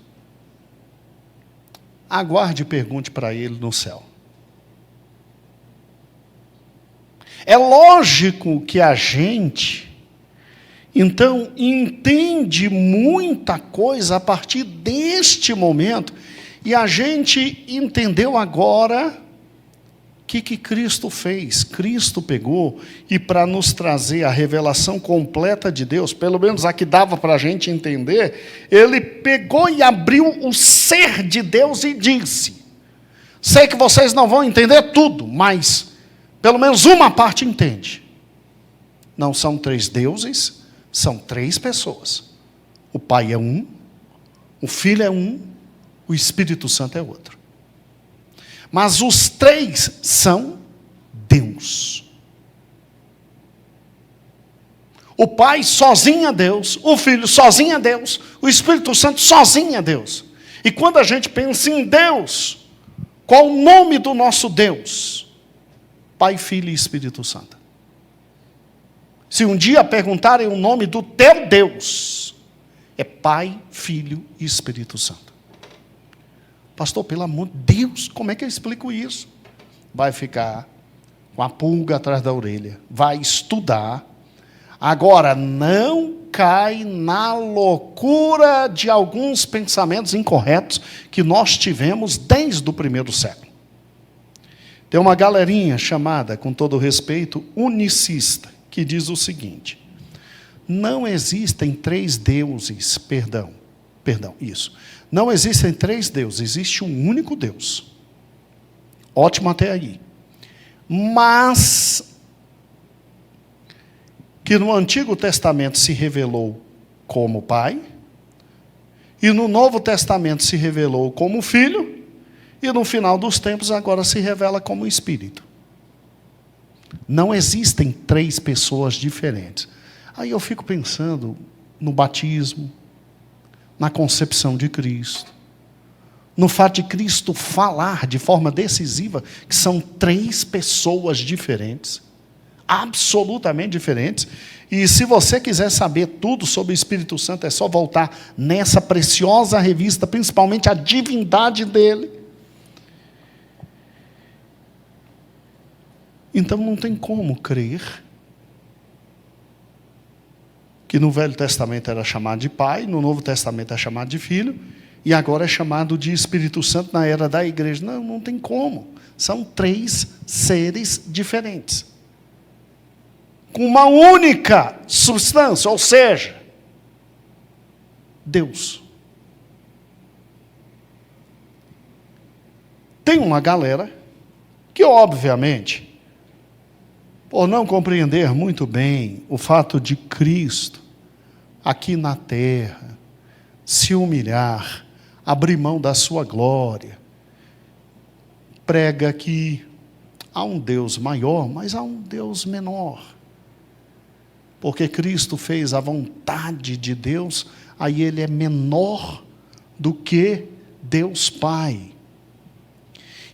Speaker 1: Aguarde e pergunte para ele no céu. É lógico que a gente, então, entende muita coisa a partir deste momento, e a gente entendeu agora o que Cristo fez. Cristo pegou e para nos trazer a revelação completa de Deus, pelo menos a que dava para a gente entender, ele pegou e abriu o ser de Deus e disse: sei que vocês não vão entender tudo, mas pelo menos uma parte entende. Não são 3 deuses, são 3 pessoas. O Pai é um, o Filho é um, o Espírito Santo é outro. Mas os três são Deus. O Pai sozinho é Deus, o Filho sozinho é Deus, o Espírito Santo sozinho é Deus. E quando a gente pensa em Deus, qual o nome do nosso Deus? Pai, Filho e Espírito Santo. Se um dia perguntarem o nome do teu Deus, é Pai, Filho e Espírito Santo. Pastor, pelo amor de Deus, como é que eu explico isso? Vai ficar com a pulga atrás da orelha, vai estudar. Agora, não cai na loucura de alguns pensamentos incorretos que nós tivemos desde o primeiro século. Tem uma galerinha chamada, com todo respeito, unicista, que diz o seguinte: não existem três deuses, não existem três deuses, existe um único Deus. Ótimo até aí. Mas que no Antigo Testamento se revelou como Pai, e no Novo Testamento se revelou como Filho, e no final dos tempos agora se revela como Espírito. Não existem três pessoas diferentes. Aí eu fico pensando no batismo, na concepção de Cristo, no fato de Cristo falar de forma decisiva que são três pessoas diferentes, absolutamente diferentes. E se você quiser saber tudo sobre o Espírito Santo, é só voltar nessa preciosa revista, principalmente a divindade dele. Então não tem como crer que no Velho Testamento era chamado de Pai, no Novo Testamento é chamado de Filho, e agora é chamado de Espírito Santo na era da igreja. Não, não tem como. São três seres diferentes, com uma única substância, ou seja, Deus. Tem uma galera que, obviamente, por não compreender muito bem o fato de Cristo, aqui na terra, se humilhar, abrir mão da sua glória, prega que há um Deus maior, mas há um Deus menor. Porque Cristo fez a vontade de Deus, aí ele é menor do que Deus Pai.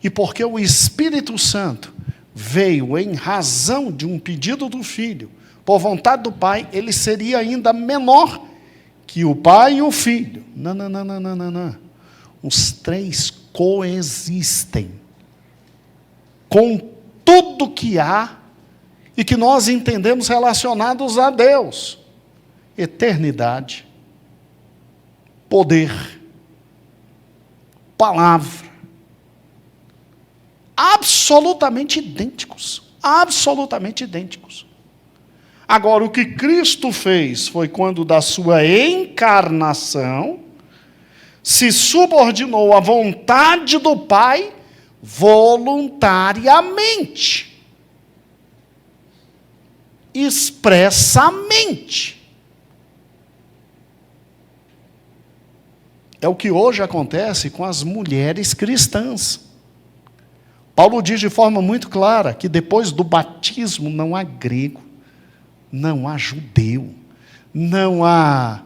Speaker 1: E porque o Espírito Santo veio em razão de um pedido do Filho, por vontade do Pai, ele seria ainda menor que o Pai e o Filho. Não. Os três coexistem com tudo que há e que nós entendemos relacionados a Deus: eternidade, poder, palavra, absolutamente idênticos, absolutamente idênticos. Agora, o que Cristo fez foi quando da sua encarnação se subordinou à vontade do Pai voluntariamente, expressamente. É o que hoje acontece com as mulheres cristãs. Paulo diz de forma muito clara que depois do batismo não há grego, não há judeu, não há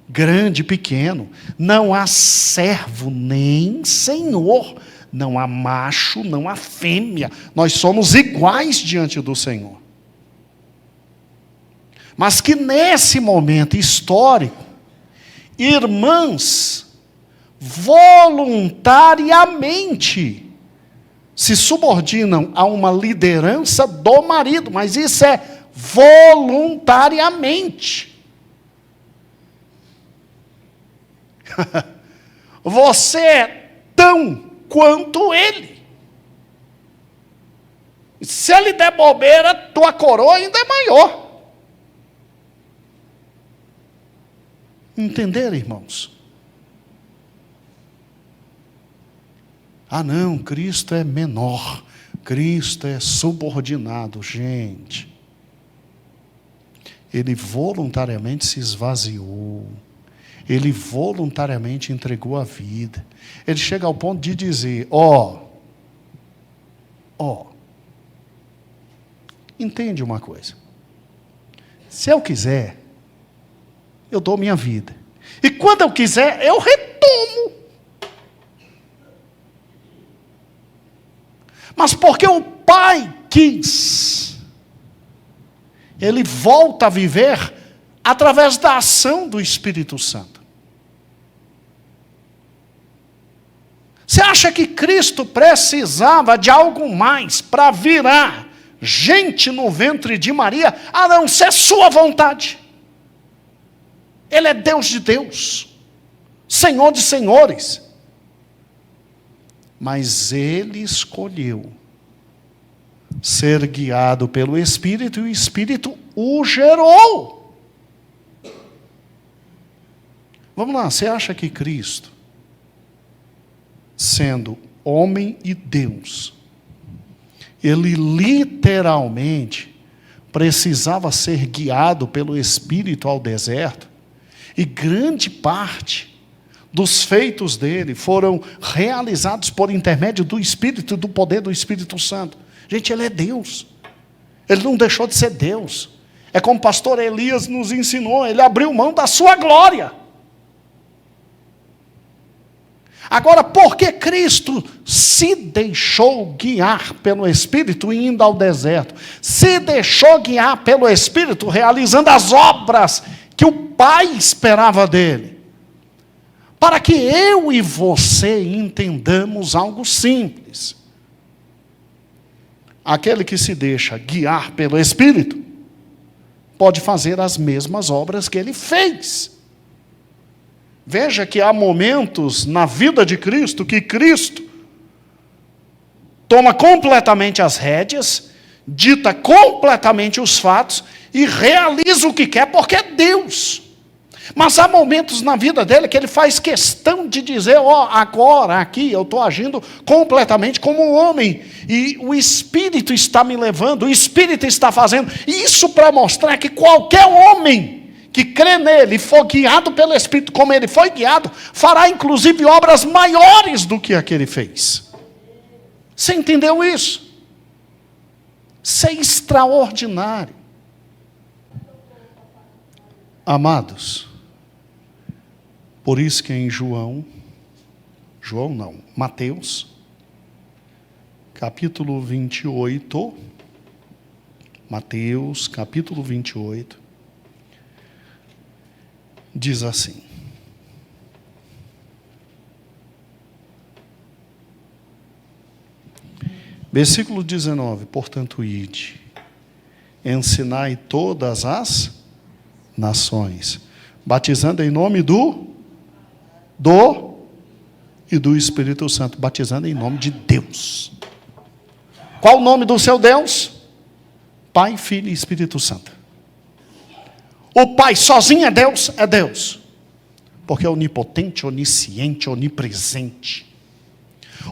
Speaker 1: grande, pequeno, não há servo nem senhor, não há macho, não há fêmea, nós somos iguais diante do Senhor. Mas que nesse momento histórico, irmãs voluntariamente se subordinam a uma liderança do marido, mas isso é voluntariamente. Você é tão quanto ele. Se ele der bobeira, tua coroa ainda é maior. Entenderam, irmãos? Ah, não, Cristo é menor, Cristo é subordinado. Gente, ele voluntariamente se esvaziou, ele voluntariamente entregou a vida. Ele chega ao ponto de dizer: Entende uma coisa. Se eu quiser, eu dou minha vida. E quando eu quiser, eu retomo. Mas porque o Pai quis, Ele volta a viver através da ação do Espírito Santo. Você acha que Cristo precisava de algo mais para virar gente no ventre de Maria, a não ser sua vontade? Ele é Deus de Deus, Senhor de senhores. Mas Ele escolheu ser guiado pelo Espírito, e o Espírito o gerou. Vamos lá, você acha que Cristo, sendo homem e Deus, Ele literalmente precisava ser guiado pelo Espírito ao deserto? E grande parte dos feitos dele foram realizados por intermédio do Espírito e do poder do Espírito Santo. Gente, Ele é Deus. Ele não deixou de ser Deus. É como o pastor Elias nos ensinou, ele abriu mão da sua glória. Agora, por que Cristo se deixou guiar pelo Espírito indo ao deserto? Se deixou guiar pelo Espírito realizando as obras que o Pai esperava dele? Para que eu e você entendamos algo simples. Aquele que se deixa guiar pelo Espírito pode fazer as mesmas obras que ele fez. Veja que há momentos na vida de Cristo que Cristo toma completamente as rédeas, dita completamente os fatos e realiza o que quer, porque é Deus. Mas há momentos na vida dele que ele faz questão de dizer, agora aqui eu estou agindo completamente como um homem, e o Espírito está me levando, o Espírito está fazendo, isso para mostrar que qualquer homem que crê nele e for guiado pelo Espírito como ele foi guiado, fará inclusive obras maiores do que a que ele fez. Você entendeu isso? Isso é extraordinário. Amados, por isso que em Mateus, capítulo 28, Mateus, capítulo 28, diz assim: versículo 19, portanto, ide, ensinai todas as nações, batizando em nome do e do Espírito Santo, batizando em nome de Deus. Qual o nome do seu Deus? Pai, Filho e Espírito Santo. O Pai sozinho é Deus? É Deus. Porque é onipotente, onisciente, onipresente.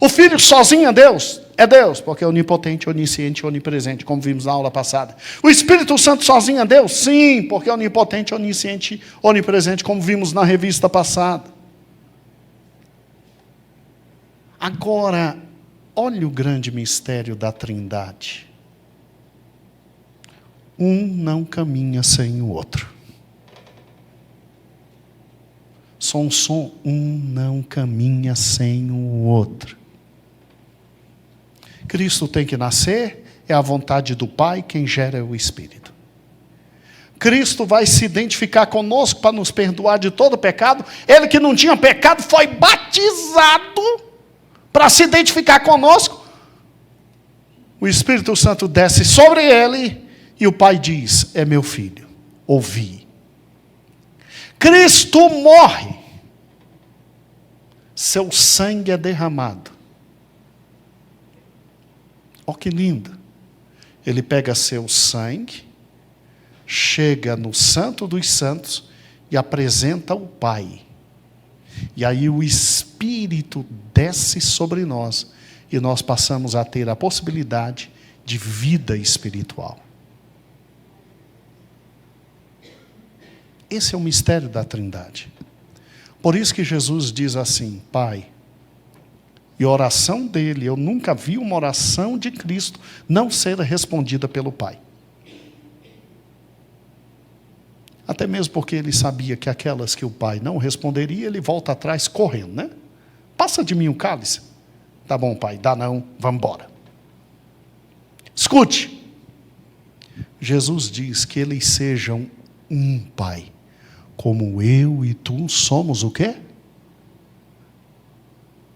Speaker 1: O Filho sozinho é Deus? É Deus, porque é onipotente, onisciente, onipresente, como vimos na aula passada. O Espírito Santo sozinho é Deus? Sim, porque é onipotente, onisciente, onipresente, como vimos na revista passada. Agora, olha o grande mistério da Trindade. Um não caminha sem o outro. Som, um não caminha sem o outro. Cristo tem que nascer, é a vontade do Pai, quem gera é o Espírito. Cristo vai se identificar conosco para nos perdoar de todo pecado. Ele que não tinha pecado foi batizado para se identificar conosco. O Espírito Santo desce sobre ele e o Pai diz: é meu filho, ouvi. Cristo morre, seu sangue é derramado. Olha que lindo. Ele pega seu sangue, chega no Santo dos Santos e apresenta ao Pai. E aí o Espírito desce sobre nós e nós passamos a ter a possibilidade de vida espiritual. Esse é o mistério da Trindade. Por isso que Jesus diz assim: Pai, E a oração dele, eu nunca vi uma oração de Cristo não ser respondida pelo Pai. Até mesmo porque ele sabia que aquelas que o Pai não responderia, ele volta atrás correndo, né? Passa de mim o cálice. Tá bom, Pai, dá não, vamos embora. Escute. Jesus diz que eles sejam um, Pai. Como eu e tu somos o quê?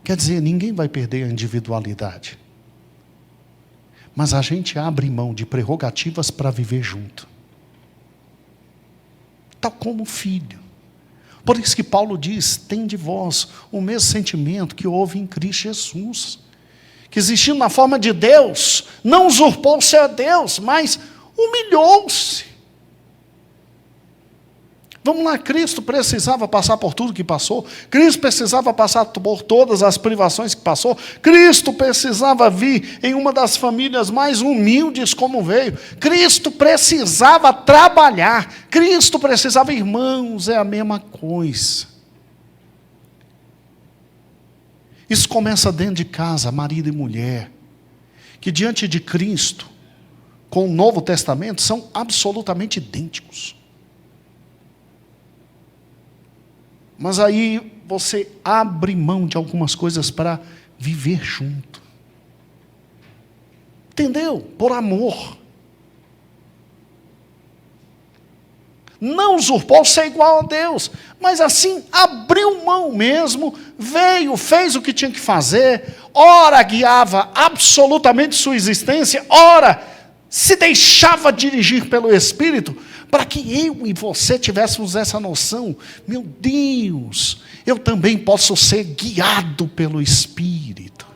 Speaker 1: Quer dizer, ninguém vai perder a individualidade. Mas a gente abre mão de prerrogativas para viver junto. Tal como filho. Por isso que Paulo diz, tem de vós o mesmo sentimento que houve em Cristo Jesus. Que existindo na forma de Deus, não usurpou ser Deus, mas humilhou-se. Vamos lá, Cristo precisava passar por tudo que passou. Cristo precisava passar por todas as privações que passou. Cristo precisava vir em uma das famílias mais humildes como veio. Cristo precisava trabalhar. Cristo precisava, irmãos, é a mesma coisa. Isso começa dentro de casa, marido e mulher, que diante de Cristo, com o Novo Testamento, são absolutamente idênticos. Mas aí você abre mão de algumas coisas para viver junto. Entendeu? Por amor. Não usurpou ser igual a Deus, mas assim abriu mão mesmo, veio, fez o que tinha que fazer, ora guiava absolutamente sua existência, ora se deixava dirigir pelo Espírito, para que eu e você tivéssemos essa noção, meu Deus, eu também posso ser guiado pelo Espírito.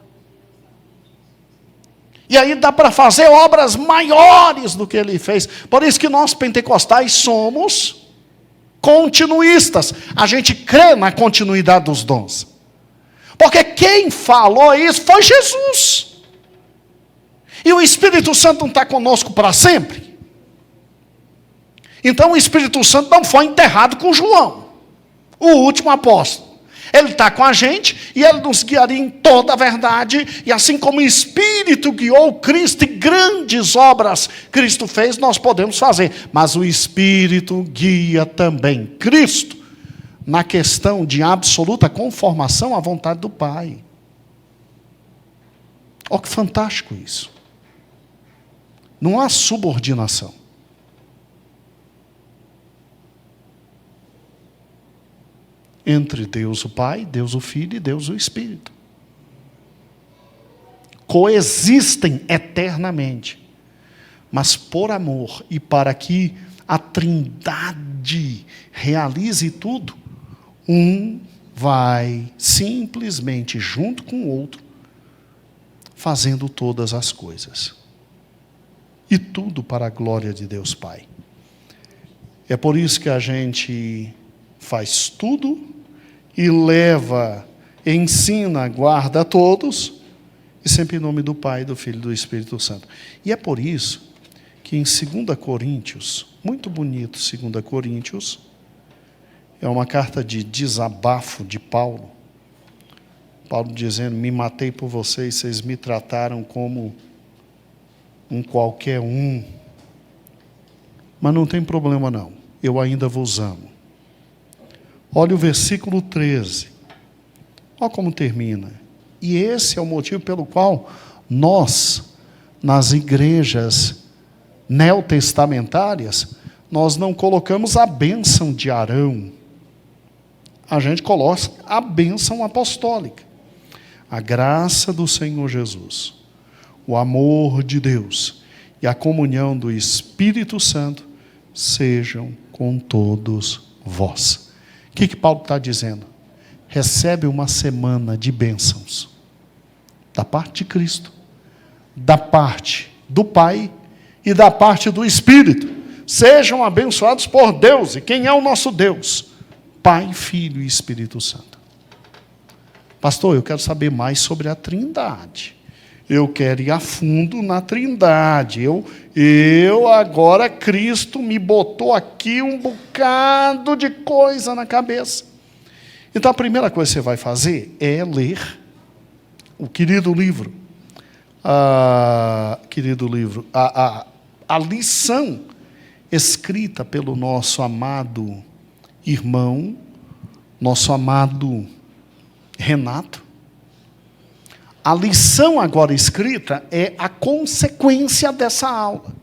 Speaker 1: E aí dá para fazer obras maiores do que ele fez. Por isso que nós pentecostais somos continuistas. A gente crê na continuidade dos dons. Porque quem falou isso foi Jesus. E o Espírito Santo não está conosco para sempre. Então o Espírito Santo não foi enterrado com João, o último apóstolo. Ele está com a gente e ele nos guiaria em toda a verdade. E assim como o Espírito guiou Cristo e grandes obras Cristo fez, nós podemos fazer. Mas o Espírito guia também Cristo na questão de absoluta conformação à vontade do Pai. Olha que fantástico isso. Não há subordinação. Entre Deus o Pai, Deus o Filho e Deus o Espírito. Coexistem eternamente. Mas por amor e para que a Trindade realize tudo, um vai simplesmente junto com o outro, fazendo todas as coisas. E tudo para a glória de Deus Pai. É por isso que a gente faz tudo e leva, ensina, guarda a todos, e sempre em nome do Pai, do Filho e do Espírito Santo. E é por isso que em 2 Coríntios, muito bonito 2 Coríntios, é uma carta de desabafo de Paulo. Paulo dizendo, me matei por vocês, vocês me trataram como um qualquer um. Mas não tem problema não, eu ainda vos amo. Olha o versículo 13. Olha como termina. E esse é o motivo pelo qual nós, nas igrejas neotestamentárias, nós não colocamos a bênção de Arão. A gente coloca a bênção apostólica. A graça do Senhor Jesus, o amor de Deus e a comunhão do Espírito Santo sejam com todos vós. O que Paulo está dizendo? Recebe uma semana de bênçãos. Da parte de Cristo, da parte do Pai e da parte do Espírito. Sejam abençoados por Deus. E quem é o nosso Deus? Pai, Filho e Espírito Santo. Pastor, eu quero saber mais sobre a Trindade. Eu quero ir a fundo na Trindade. Eu agora, Cristo me botou aqui um bocado de coisa na cabeça. Então, a primeira coisa que você vai fazer é ler o querido livro, a lição escrita pelo nosso amado irmão, nosso amado Renato. A lição agora escrita é a consequência dessa aula.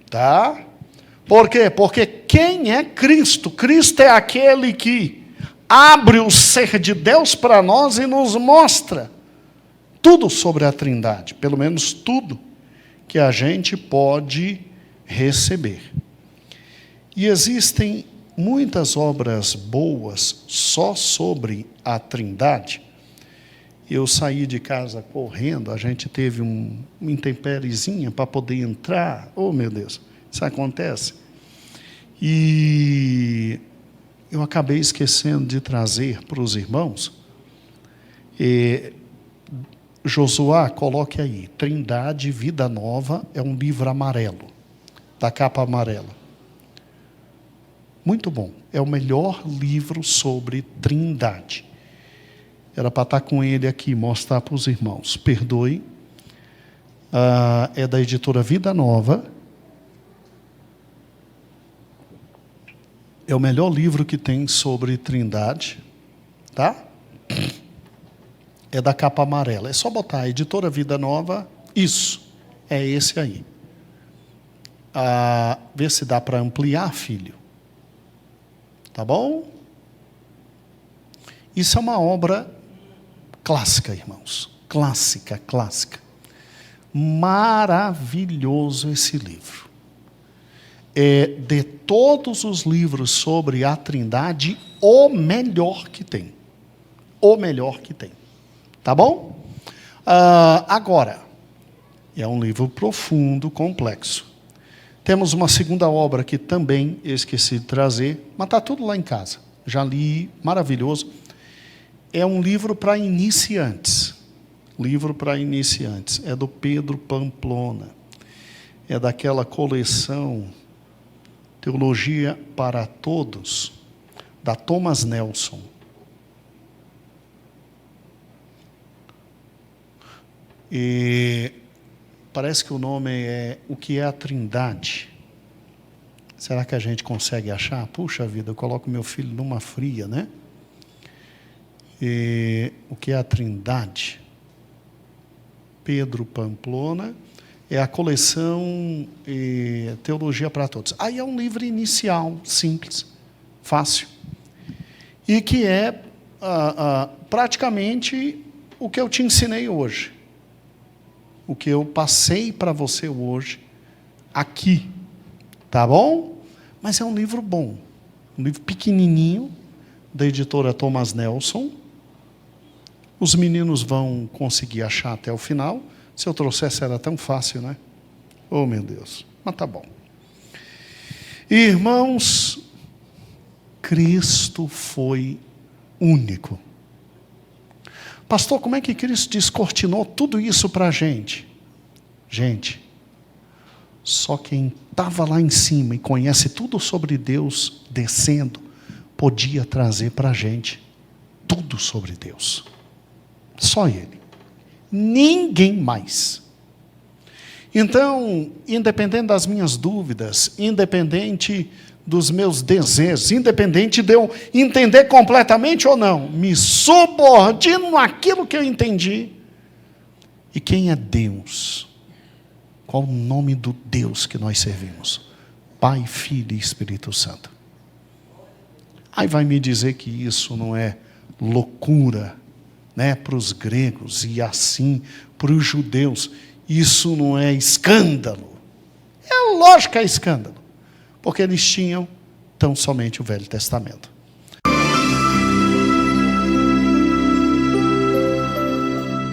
Speaker 1: Tá? Por quê? Porque quem é Cristo? Cristo é aquele que abre o ser de Deus para nós e nos mostra tudo sobre a Trindade, pelo menos tudo que a gente pode receber. E existem muitas obras boas só sobre a Trindade. Eu saí de casa correndo, a gente teve uma intempériezinha para poder entrar. Oh, meu Deus, isso acontece. E eu acabei esquecendo de trazer para os irmãos. Josué, coloque aí, Trindade, Vida Nova, é um livro amarelo, da capa amarela. Muito bom, é o melhor livro sobre Trindade. Era para estar com ele aqui, mostrar para os irmãos. Perdoe, é da editora Vida Nova. É o melhor livro que tem sobre Trindade, tá? É da capa amarela. É só botar a editora Vida Nova. Isso, é esse aí. Vê se dá para ampliar, filho. Tá bom? Isso é uma obra clássica, irmãos. Clássica. Maravilhoso esse livro. É, de todos os livros sobre a Trindade, o melhor que tem. O melhor que tem. Tá bom? Agora, é um livro profundo, complexo. Temos uma segunda obra que também eu esqueci de trazer, mas está tudo lá em casa. Já li, maravilhoso. É um livro para iniciantes. Livro para iniciantes. É do Pedro Pamplona. É daquela coleção Teologia para Todos, da Thomas Nelson. E parece que o nome é O que é a Trindade. Será que a gente consegue achar? Puxa vida, eu coloco meu filho numa fria, né? O que é a Trindade? Pedro Pamplona. É a coleção Teologia para Todos. Aí é um livro inicial, simples, fácil. E que é praticamente o que eu te ensinei hoje. O que eu passei para você hoje, aqui. Tá bom? Mas é um livro bom. Um livro pequenininho, da editora Thomas Nelson. Os meninos vão conseguir achar até o final. Se eu trouxesse era tão fácil, né? Oh, meu Deus. Mas tá bom. Irmãos, Cristo foi único. Pastor, como é que Cristo descortinou tudo isso para a gente? Gente, só quem estava lá em cima e conhece tudo sobre Deus descendo, podia trazer para a gente tudo sobre Deus. Só Ele. Ninguém mais. Então, independente das minhas dúvidas, independente dos meus desejos, independente de eu entender completamente ou não, me subordino àquilo que eu entendi. E quem é Deus? Qual o nome do Deus que nós servimos? Pai, Filho e Espírito Santo. Aí vai me dizer que isso não é loucura, né, para os gregos e assim para os judeus. Isso não é escândalo. É lógico que é escândalo, porque eles tinham tão somente o Velho Testamento.